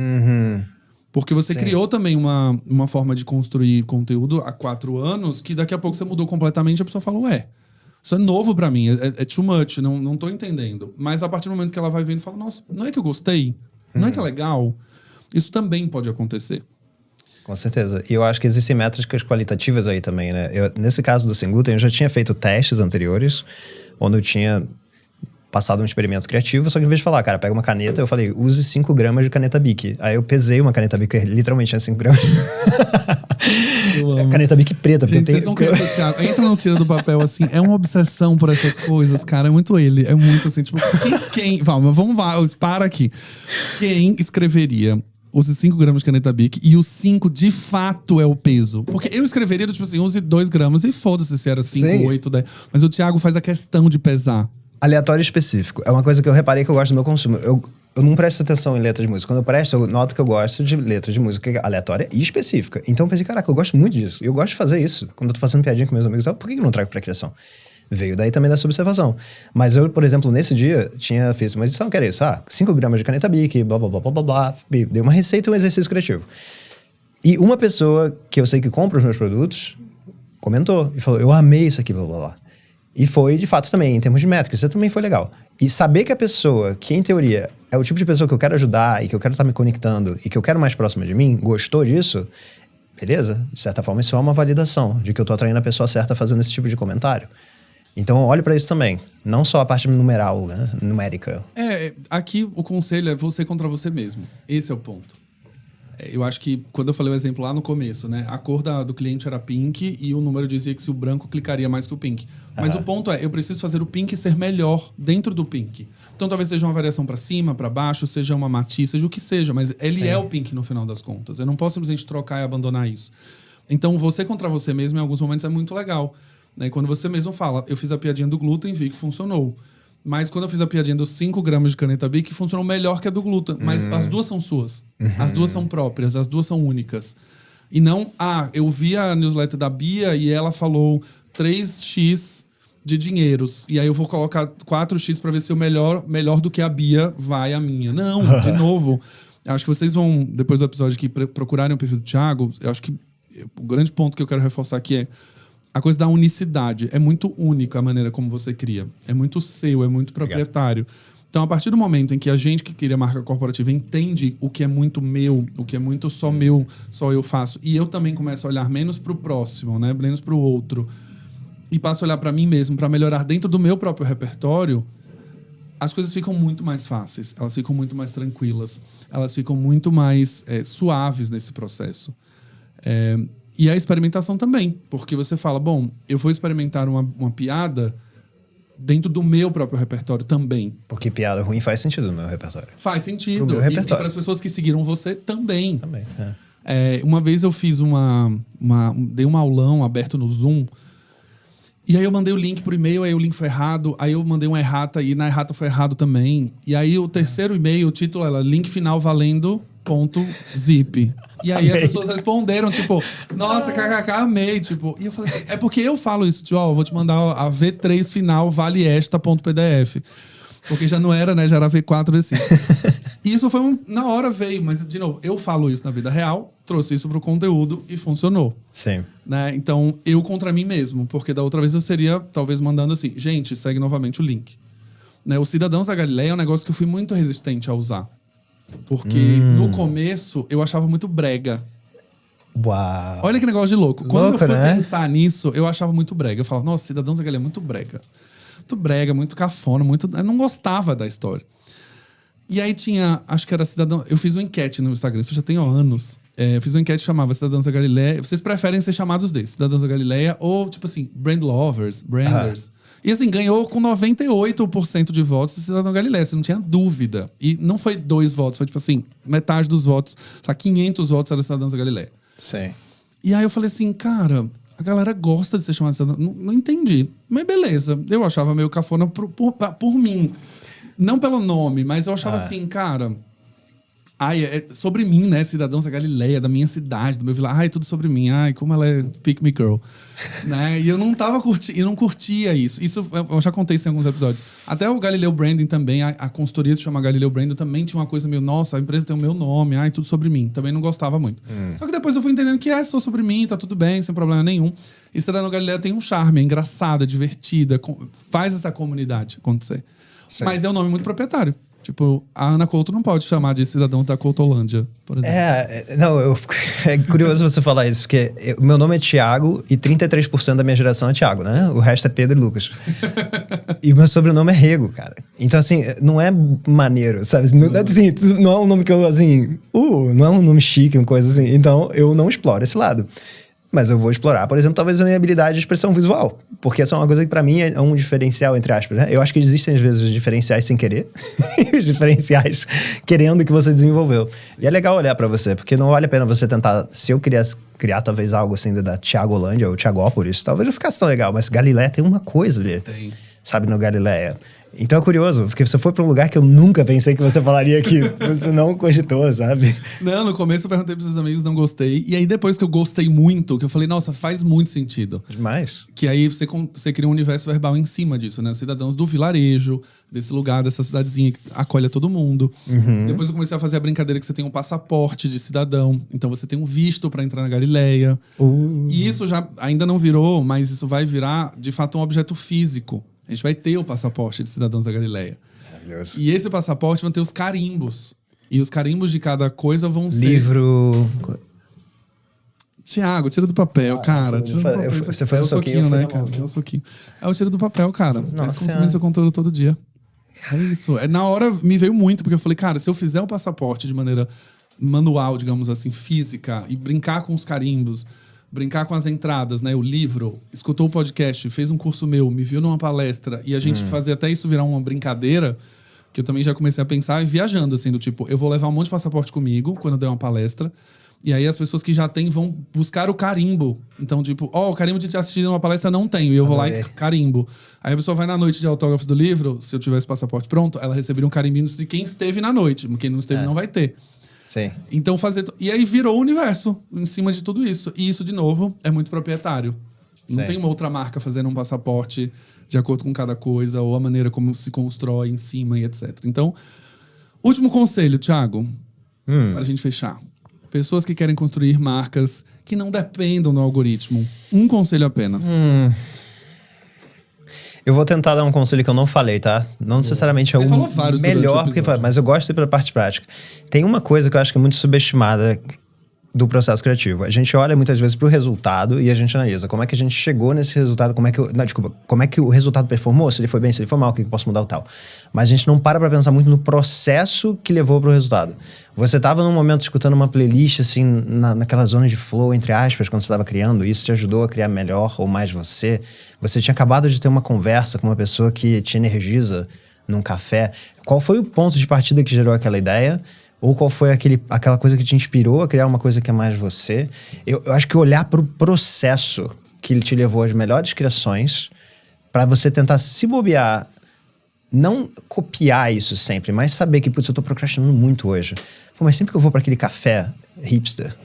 A: Porque você criou também uma forma de construir conteúdo há 4 anos que daqui a pouco você mudou completamente e a pessoa fala: ué, isso é novo pra mim, é too much, não tô entendendo. Mas a partir do momento que ela vai vendo e fala: nossa, não é que eu gostei? Não é que é legal? Isso também pode acontecer.
B: Com certeza. E eu acho que existem métricas qualitativas aí também, né? Nesse caso do sem glúten, eu já tinha feito testes anteriores, onde eu tinha passado um experimento criativo, só que em vez de falar: cara, pega uma caneta, eu falei: use 5 gramas de caneta Bic. Aí eu pesei uma caneta Bic, literalmente tinha 5 gramas. Caneta Bic preta.
A: Gente, vocês vão conhecer o Thiago. Entra no Tira do Papel, assim, é uma obsessão por essas coisas, cara. É muito ele. É muito assim, tipo, vamos lá, para aqui. Quem escreveria use 5 gramas de caneta Bic e o 5 de fato é o peso? Porque eu escreveria, tipo assim, use 2 gramas e foda-se se era 5, 8, 10. Mas o Thiago faz a questão de pesar.
B: Aleatório específico. É uma coisa que eu reparei que eu gosto do meu consumo. Eu não presto atenção em letras de música. Quando eu presto, eu noto que eu gosto de letras de música aleatória e específica. Então eu pensei: caraca, eu gosto muito disso. Eu gosto de fazer isso. Quando eu tô fazendo piadinha com meus amigos, por que eu não trago pra criação? Veio daí também dessa observação. Mas eu, por exemplo, nesse dia, tinha feito uma edição que era isso: 5 gramas de caneta Bic, blá, blá, blá, blá, blá, blá. Dei uma receita e um exercício criativo. E uma pessoa que eu sei que compra os meus produtos comentou e falou: eu amei isso aqui, blá, blá, blá. E foi, de fato, também, em termos de métricas, isso também foi legal. E saber que a pessoa, que em teoria é o tipo de pessoa que eu quero ajudar e que eu quero estar me conectando e que eu quero mais próxima de mim, gostou disso, beleza? De certa forma, isso é uma validação de que eu tô atraindo a pessoa certa fazendo esse tipo de comentário. Então, olhe para isso também. Não só a parte numeral, né? Numérica.
A: Aqui o conselho é você contra você mesmo. Esse é o ponto. Eu acho que, quando eu falei o exemplo lá no começo, né? A cor do cliente era pink e o número dizia que se o branco clicaria mais que o pink. Mas o ponto é, eu preciso fazer o pink ser melhor dentro do pink. Então talvez seja uma variação para cima, para baixo, seja uma matiz, seja o que seja, mas ele é o pink no final das contas. Eu não posso simplesmente trocar e abandonar isso. Então você contra você mesmo em alguns momentos é muito legal. Né? Quando você mesmo fala: eu fiz a piadinha do glúten, vi que funcionou. Mas quando eu fiz a piadinha dos 5 gramas de caneta Bic, funcionou melhor que a do glúten. Mas as duas são suas. As duas são próprias, as duas são únicas. E não, eu vi a newsletter da Bia e ela falou 3x de dinheiros. E aí eu vou colocar 4x para ver se o melhor do que a Bia vai a minha. Não, de novo. Acho que vocês vão, depois do episódio aqui, procurarem o perfil do Thiago. Eu acho que o grande ponto que eu quero reforçar aqui é a coisa da unicidade. É muito única a maneira como você cria. É muito seu, é muito proprietário. Então, a partir do momento em que a gente que cria marca corporativa entende o que é muito meu, o que é muito só meu, só eu faço, e eu também começo a olhar menos pro próximo, né? Menos pro outro, e passo a olhar para mim mesmo, para melhorar dentro do meu próprio repertório, as coisas ficam muito mais fáceis, elas ficam muito mais tranquilas, elas ficam muito mais suaves nesse processo. E a experimentação também, porque você fala: bom, eu vou experimentar uma piada dentro do meu próprio repertório também.
B: Porque piada ruim faz sentido no meu repertório.
A: Faz sentido.
B: Pro meu repertório.
A: E para as pessoas que seguiram você também.
B: Também,
A: uma vez eu fiz dei um aulão aberto no Zoom, e aí eu mandei o link por e-mail, aí o link foi errado, aí eu mandei uma errata e na errata foi errado também. E aí o terceiro e-mail, o título era link final valendo .zip. E aí as pessoas responderam, tipo, nossa, kkk, amei, tipo. E eu falei assim, é porque eu falo isso, tipo, ó, eu vou te mandar a V3 final vale esta.pdf. Porque já não era, né? Já era V4, V5. Isso foi na hora veio, mas, de novo, eu falo isso na vida real, trouxe isso pro conteúdo e funcionou.
B: Sim.
A: Né? Então, eu contra mim mesmo. Porque da outra vez eu seria, talvez, mandando assim, gente, segue novamente o link. Né? O Cidadãos da Galileia é um negócio que eu fui muito resistente a usar. Porque no começo eu achava muito brega.
B: Uau.
A: Olha que negócio de louco. Quando eu fui
B: né?
A: pensar nisso, eu achava muito brega. Eu falava, nossa, Cidadãos da Galileia é muito brega. Muito brega, muito cafona, muito... Eu não gostava da história. E aí tinha, acho que era Cidadão... Eu fiz uma enquete no Instagram, isso já tem anos. Eu fiz uma enquete que chamava Cidadãos da Galileia. Vocês preferem ser chamados de Cidadãos da Galileia ou, tipo assim, Brand Lovers, Branders. E assim, ganhou com 98% de votos de Cidadão da Galileia, você não tinha dúvida. E não foi 2 votos, foi tipo assim, metade dos votos, sabe, 500 votos era Cidadãos da Galileia.
B: Sim.
A: E aí eu falei assim, cara, a galera gosta de ser chamada de Cidadão. Não entendi. Mas beleza, eu achava meio cafona por mim. Não pelo nome, mas eu achava assim, cara... Ai, é sobre mim, né? Cidadãos da Galileia, da minha cidade, do meu vilarejo. Ai, tudo sobre mim. Ai, como ela é pick me girl. Né? E eu não tava curtindo, eu não curtia isso. Isso eu já contei isso em alguns episódios. Até o Galileu Branding também, a consultoria se chama Galileu Branding, também tinha uma coisa meio, nossa, a empresa tem o meu nome, ai, tudo sobre mim. Também não gostava muito. Só que depois eu fui entendendo que só sobre mim, tá tudo bem, sem problema nenhum. E Cidadão Galileia tem um charme, é engraçado, é divertido, faz essa comunidade acontecer. Sim. Mas é um nome muito proprietário. Tipo, a Ana Couto não pode chamar de Cidadãos da Coutolândia, por exemplo.
B: É curioso você falar isso, porque meu nome é Thiago e 33% da minha geração é Thiago, né? O resto é Pedro e Lucas. E o meu sobrenome é Rego, cara. Então, assim, não é maneiro, sabe? Não é um nome que eu, assim... não é um nome chique, uma coisa assim. Então, eu não exploro esse lado. Mas eu vou explorar, por exemplo, talvez a minha habilidade de expressão visual. Porque essa é uma coisa que pra mim é um diferencial, entre aspas, né? Eu acho que existem, às vezes, os diferenciais sem querer. E os diferenciais querendo que você desenvolveu. E é legal olhar pra você, porque não vale a pena você tentar... Se eu quisesse criar talvez algo assim da Thiagolândia ou Thiagópolis, talvez não ficasse tão legal. Mas Galileia tem uma coisa ali, sabe, no Galileia. Então é curioso, porque você foi pra um lugar que eu nunca pensei que você falaria aqui. Você não cogitou, sabe?
A: Não, no começo eu perguntei pros seus amigos, não gostei. E aí depois que eu gostei muito, que eu falei, nossa, faz muito sentido.
B: Demais.
A: Que aí você cria um universo verbal em cima disso, né? Os cidadãos do vilarejo, desse lugar, dessa cidadezinha que acolhe a todo mundo. Depois eu comecei a fazer a brincadeira que você tem um passaporte de cidadão. Então você tem um visto pra entrar na Galileia. E isso já ainda não virou, mas isso vai virar, de fato, um objeto físico. A gente vai ter o passaporte de Cidadãos da Galileia. Maravilhoso. E esse passaporte vai ter os carimbos. E os carimbos de cada coisa vão ser...
B: Livro...
A: Tiago, tira do papel, cara. Tira do papel.
B: Você foi
A: um soquinho, né, cara?
B: É
A: um soquinho. É o tiro do papel, cara. Tá consumindo seu conteúdo todo dia. É isso. Na hora me veio muito, porque eu falei, cara, se eu fizer o passaporte de maneira manual, digamos assim, física, e brincar com os carimbos... Brincar com as entradas, né? O livro, escutou o podcast, fez um curso meu, me viu numa palestra e a gente fazer até isso virar uma brincadeira, que eu também já comecei a pensar e viajando, assim, do tipo, eu vou levar um monte de passaporte comigo quando eu der uma palestra e aí as pessoas que já têm vão buscar o carimbo. Então, tipo, o carimbo de te assistir numa palestra não tenho e eu vou lá e carimbo. Aí a pessoa vai na noite de autógrafo do livro, se eu tivesse passaporte pronto, ela receberia um carimbinho de quem esteve na noite, quem não esteve não vai ter.
B: Sim.
A: Então e aí virou o universo em cima de tudo isso. E isso, de novo, é muito proprietário. Não tem uma outra marca fazendo um passaporte de acordo com cada coisa, ou a maneira como se constrói em cima e etc. Então, último conselho, Thiago, para a gente fechar. Pessoas que querem construir marcas que não dependam do algoritmo. Um conselho apenas.
B: Eu vou tentar dar um conselho que eu não falei, tá? Não necessariamente é o melhor, mas eu gosto de ir pela parte prática. Tem uma coisa que eu acho que é muito subestimada do processo criativo. A gente olha muitas vezes pro resultado e a gente analisa como é que a gente chegou nesse resultado, como é que o resultado performou, se ele foi bem, se ele foi mal, o que eu posso mudar e tal. Mas a gente não para pensar muito no processo que levou pro resultado. Você estava num momento escutando uma playlist, assim, naquela zona de flow, entre aspas, quando você estava criando, isso te ajudou a criar melhor ou mais você. Você tinha acabado de ter uma conversa com uma pessoa que te energiza num café. Qual foi o ponto de partida que gerou aquela ideia? Ou qual foi aquela coisa que te inspirou a criar uma coisa que é mais você? Eu acho que olhar para o processo que te levou às melhores criações, para você tentar se bobear, não copiar isso sempre, mas saber que, putz, eu tô procrastinando muito hoje. Pô, mas sempre que eu vou para aquele café hipster,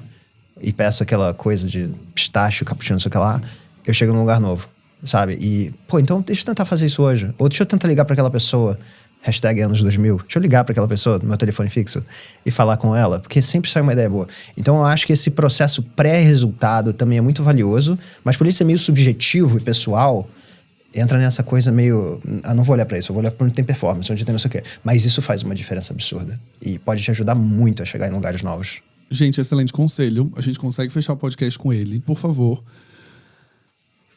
B: e peço aquela coisa de pistache, cappuccino, não sei o que lá, eu chego num lugar novo, sabe? E, pô, então deixa eu tentar fazer isso hoje. Ou deixa eu tentar ligar pra aquela pessoa, hashtag anos 2000, deixa eu ligar pra aquela pessoa no meu telefone fixo e falar com ela, porque sempre sai uma ideia boa. Então eu acho que esse processo pré-resultado também é muito valioso, mas por isso é meio subjetivo e pessoal, entra nessa coisa meio... não vou olhar pra isso, eu vou olhar pra onde tem performance, onde tem não sei o quê. Mas isso faz uma diferença absurda. E pode te ajudar muito a chegar em lugares novos.
A: Gente, excelente conselho. A gente consegue fechar o podcast com ele, por favor.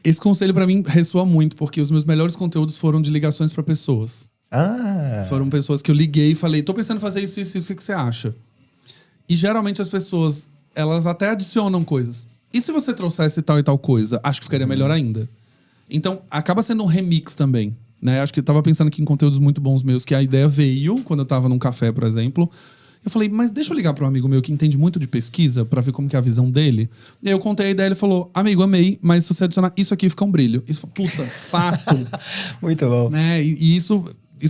A: Esse conselho pra mim ressoa muito, porque os meus melhores conteúdos foram de ligações pra pessoas. Foram pessoas que eu liguei e falei, tô pensando em fazer isso, isso, isso, o que você acha? E geralmente as pessoas, elas até adicionam coisas. E se você trouxesse tal e tal coisa? Acho que ficaria melhor ainda. Então, acaba sendo um remix também, né? Acho que eu tava pensando aqui em conteúdos muito bons meus, que a ideia veio quando eu tava num café, por exemplo. Eu falei, mas deixa eu ligar para um amigo meu que entende muito de pesquisa pra ver como que é a visão dele. E aí eu contei a ideia, ele falou, amigo, amei, mas se você adicionar isso aqui, fica um brilho. Isso, puta, fato.
B: Muito bom.
A: Né? E isso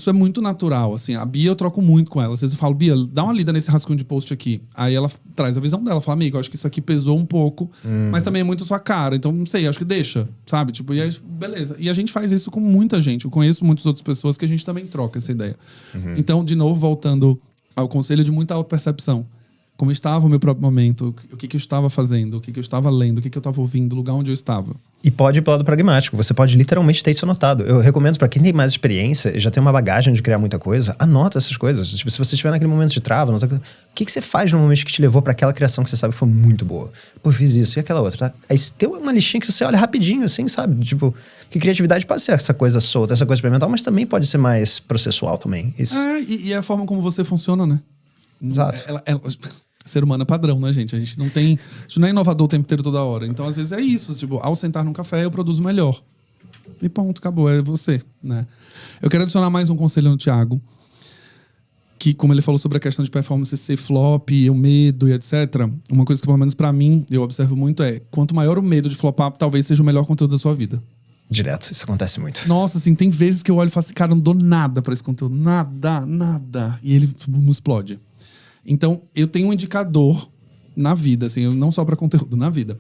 A: é muito natural, assim. A Bia, eu troco muito com ela. Às vezes eu falo, Bia, dá uma lida nesse rascunho de post aqui. Aí ela traz a visão dela. Fala, amigo, acho que isso aqui pesou um pouco, mas também é muito sua cara. Então, não sei, acho que deixa, sabe? Tipo, e aí, beleza. E a gente faz isso com muita gente. Eu conheço muitas outras pessoas que a gente também troca essa ideia. Então, de novo, voltando ao conselho de muita autopercepção. Como estava o meu próprio momento, o que eu estava fazendo, o que eu estava lendo, o que eu estava ouvindo, o lugar onde eu estava.
B: E pode ir pro lado pragmático. Você pode literalmente ter isso anotado. Eu recomendo pra quem tem mais experiência e já tem uma bagagem de criar muita coisa, anota essas coisas. Tipo, se você estiver naquele momento de trava, o que você faz no momento que te levou pra aquela criação que você sabe que foi muito boa? Pô, fiz isso e aquela outra, tá? Aí tem uma listinha que você olha rapidinho, assim, sabe? Tipo, que criatividade pode ser essa coisa solta, essa coisa experimental, mas também pode ser mais processual também. Isso.
A: E a forma como você funciona, né?
B: Exato.
A: Ser humano é padrão, né, gente? A gente não é inovador o tempo inteiro, toda hora. Então, às vezes, é isso. Tipo, ao sentar num café, eu produzo melhor. E ponto, acabou. É você, né? Eu quero adicionar mais um conselho no Thiago. Que, como ele falou sobre a questão de performance ser flop, o medo e etc. Uma coisa que, pelo menos pra mim, eu observo muito é... Quanto maior o medo de flopar, talvez seja o melhor conteúdo da sua vida.
B: Direto. Isso acontece muito.
A: Nossa, assim, tem vezes que eu olho e falo assim... Cara, eu não dou nada pra esse conteúdo. Nada. E ele não explode. Então, eu tenho um indicador na vida, assim, não só pra conteúdo, na vida.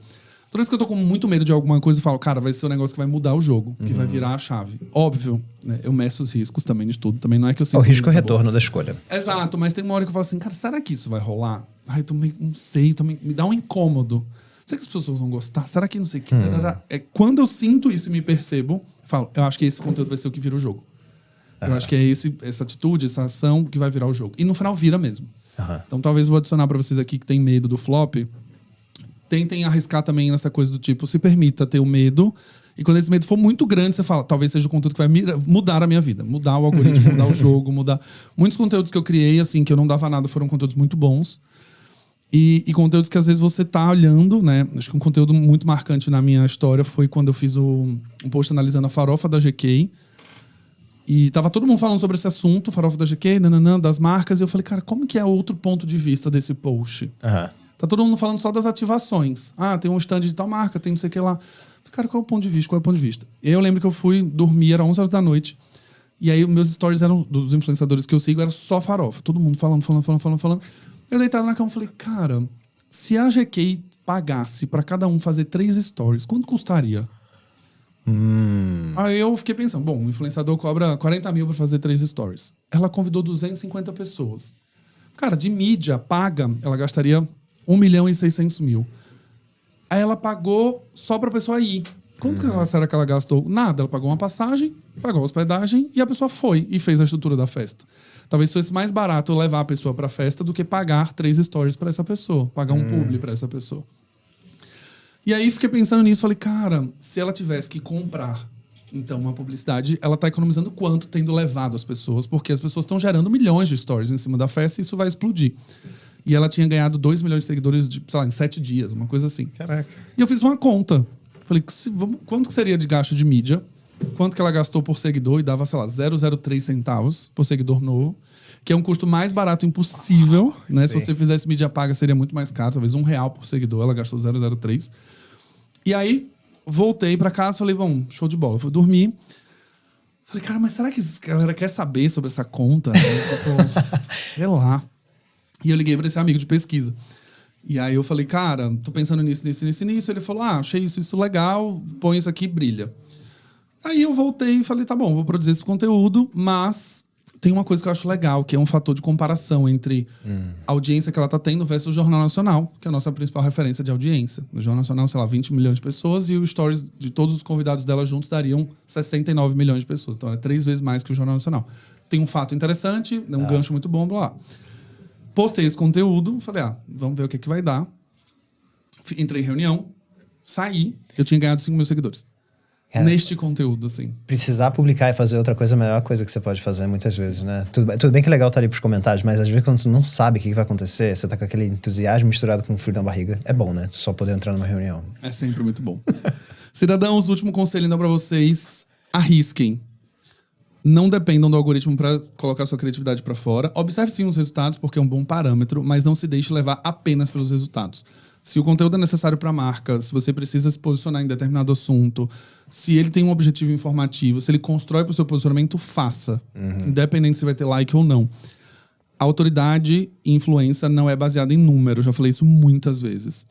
A: Toda vez que eu tô com muito medo de alguma coisa, eu falo, cara, vai ser um negócio que vai mudar o jogo, que vai virar a chave. Óbvio, né? Eu meço os riscos também de tudo. Também não é que eu sei.
B: O risco é o retorno da escolha.
A: Exato, mas tem uma hora que eu falo assim, cara, será que isso vai rolar? Ai, eu tô meio, não sei, me dá um incômodo. Será que as pessoas vão gostar? Será que não sei o que? Quando eu sinto isso e me percebo, eu falo, eu acho que esse conteúdo vai ser o que vira o jogo. Eu acho que é essa atitude, essa ação que vai virar o jogo. E no final vira mesmo. Então talvez vou adicionar pra vocês aqui que tem medo do flop. Tentem arriscar também nessa coisa do tipo, se permita ter o medo. E quando esse medo for muito grande, você fala, talvez seja o conteúdo que vai mudar a minha vida. Mudar o algoritmo, mudar o jogo, mudar... Muitos conteúdos que eu criei, assim, que eu não dava nada, foram conteúdos muito bons. E conteúdos que às vezes você tá olhando, né? Acho que um conteúdo muito marcante na minha história foi quando eu fiz um post analisando a farofa da GK. E tava todo mundo falando sobre esse assunto, farofa da GK, das marcas. E eu falei, cara, como que é outro ponto de vista desse post? Tá todo mundo falando só das ativações. Ah, tem um stand de tal marca, tem não sei o que lá. Cara, qual é o ponto de vista? Qual é o ponto de vista? E aí eu lembro que eu fui dormir, era 11 horas da noite. E aí meus stories eram, dos influenciadores que eu sigo, era só farofa. Todo mundo falando. Eu deitado na cama e falei, cara, se a GK pagasse pra cada um fazer 3 stories, quanto custaria? Aí eu fiquei pensando, bom, o influenciador cobra 40 mil pra fazer 3 stories. Ela convidou 250 pessoas. Cara, de mídia paga, ela gastaria 1.600.000. Aí ela pagou só pra pessoa ir. Quanto será que ela gastou? Nada, ela pagou uma passagem, pagou a hospedagem e a pessoa foi e fez a estrutura da festa. Talvez fosse mais barato eu levar a pessoa pra festa do que pagar 3 stories pra essa pessoa, pagar um publi pra essa pessoa. E aí fiquei pensando nisso, falei, cara, se ela tivesse que comprar, então, uma publicidade, ela tá economizando quanto tendo levado as pessoas, porque as pessoas estão gerando milhões de stories em cima da festa e isso vai explodir. E ela tinha ganhado 2 milhões de seguidores, sei lá, em 7 dias, uma coisa assim.
B: Caraca.
A: E eu fiz uma conta. Falei, quanto que seria de gasto de mídia? Quanto que ela gastou por seguidor? E dava, sei lá, 0,03 centavos por seguidor novo. Que é um custo mais barato impossível, né? Se você fizesse mídia paga, seria muito mais caro. Talvez R$1 por seguidor. Ela gastou 0,03. E aí, voltei pra casa. Falei, bom, show de bola. Fui dormir. Falei, cara, mas será que a galera quer saber sobre essa conta? Tipo, sei lá. E eu liguei pra esse amigo de pesquisa. E aí eu falei, cara, tô pensando nisso. Ele falou, achei isso legal, põe isso aqui, brilha. Aí eu voltei e falei, tá bom, vou produzir esse conteúdo, mas tem uma coisa que eu acho legal, que é um fator de comparação entre a audiência que ela tá tendo versus o Jornal Nacional, que é a nossa principal referência de audiência. No Jornal Nacional, sei lá, 20 milhões de pessoas e o stories de todos os convidados dela juntos dariam 69 milhões de pessoas. Então é 3 vezes mais que o Jornal Nacional. Tem um fato interessante, um gancho muito bom, blá blá. Postei esse conteúdo, falei, vamos ver o que vai dar. Entrei em reunião, saí, eu tinha ganhado 5 mil seguidores. Neste conteúdo, assim.
B: Precisar publicar e fazer outra coisa é a melhor coisa que você pode fazer muitas vezes, né? Tudo bem que é legal estar ali pros comentários, mas às vezes quando você não sabe o que vai acontecer, você tá com aquele entusiasmo misturado com frio na barriga. É bom, né? Só poder entrar numa reunião.
A: É sempre muito bom. Cidadãos, último conselho então pra vocês. Arrisquem. Não dependam do algoritmo para colocar sua criatividade para fora. Observe sim os resultados, porque é um bom parâmetro, mas não se deixe levar apenas pelos resultados. Se o conteúdo é necessário para a marca, se você precisa se posicionar em determinado assunto, se ele tem um objetivo informativo, se ele constrói para o seu posicionamento, faça. Independente se vai ter like ou não. A autoridade e influência não é baseada em número. Eu já falei isso muitas vezes.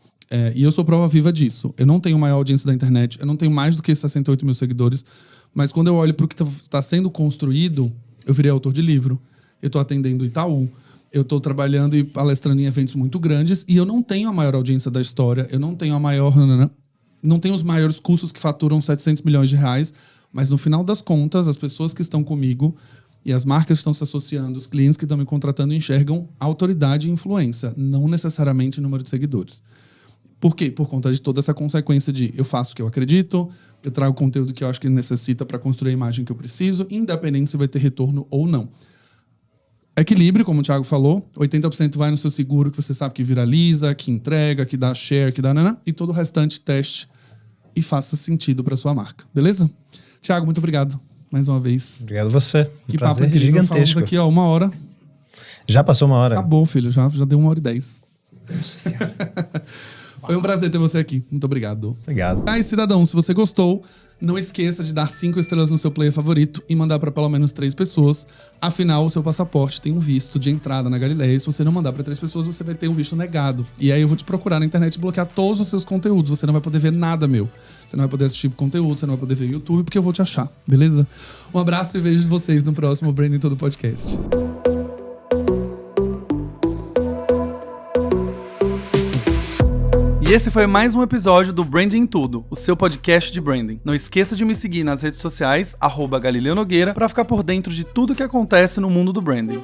A: E eu sou prova viva disso. Eu não tenho a maior audiência da internet, eu não tenho mais do que 68 mil seguidores, mas quando eu olho para o que está sendo construído, eu virei autor de livro, eu estou atendendo Itaú, eu estou trabalhando e palestrando em eventos muito grandes e eu não tenho a maior audiência da história, eu não tenho a maior... Não tenho os maiores cursos que faturam 700 milhões de reais, mas no final das contas, as pessoas que estão comigo e as marcas que estão se associando, os clientes que estão me contratando enxergam autoridade e influência, não necessariamente número de seguidores. Por quê? Por conta de toda essa consequência de eu faço o que eu acredito, eu trago conteúdo que eu acho que necessita para construir a imagem que eu preciso, independente se vai ter retorno ou não. Equilíbrio, como o Thiago falou, 80% vai no seu seguro, que você sabe que viraliza, que entrega, que dá share, que dá nanã, e todo o restante teste e faça sentido para sua marca. Beleza? Thiago, muito obrigado mais uma vez.
B: Obrigado a você.
A: Que papo incrível. Falamos aqui, 1h.
B: Já passou 1h.
A: Acabou, filho. Já deu 1h10. Nossa Senhora. Foi um prazer ter você aqui. Muito obrigado.
B: Obrigado.
A: E cidadão, se você gostou, não esqueça de dar 5 estrelas no seu player favorito e mandar para pelo menos 3 pessoas. Afinal, o seu passaporte tem um visto de entrada na Galileia. E se você não mandar para 3 pessoas, você vai ter um visto negado. E aí eu vou te procurar na internet e bloquear todos os seus conteúdos. Você não vai poder ver nada meu. Você não vai poder assistir conteúdo, você não vai poder ver YouTube, porque eu vou te achar, beleza? Um abraço e vejo vocês no próximo Branding Tudo Podcast. E esse foi mais um episódio do Branding Tudo, o seu podcast de branding. Não esqueça de me seguir nas redes sociais, @Galileu Nogueira, para ficar por dentro de tudo que acontece no mundo do branding.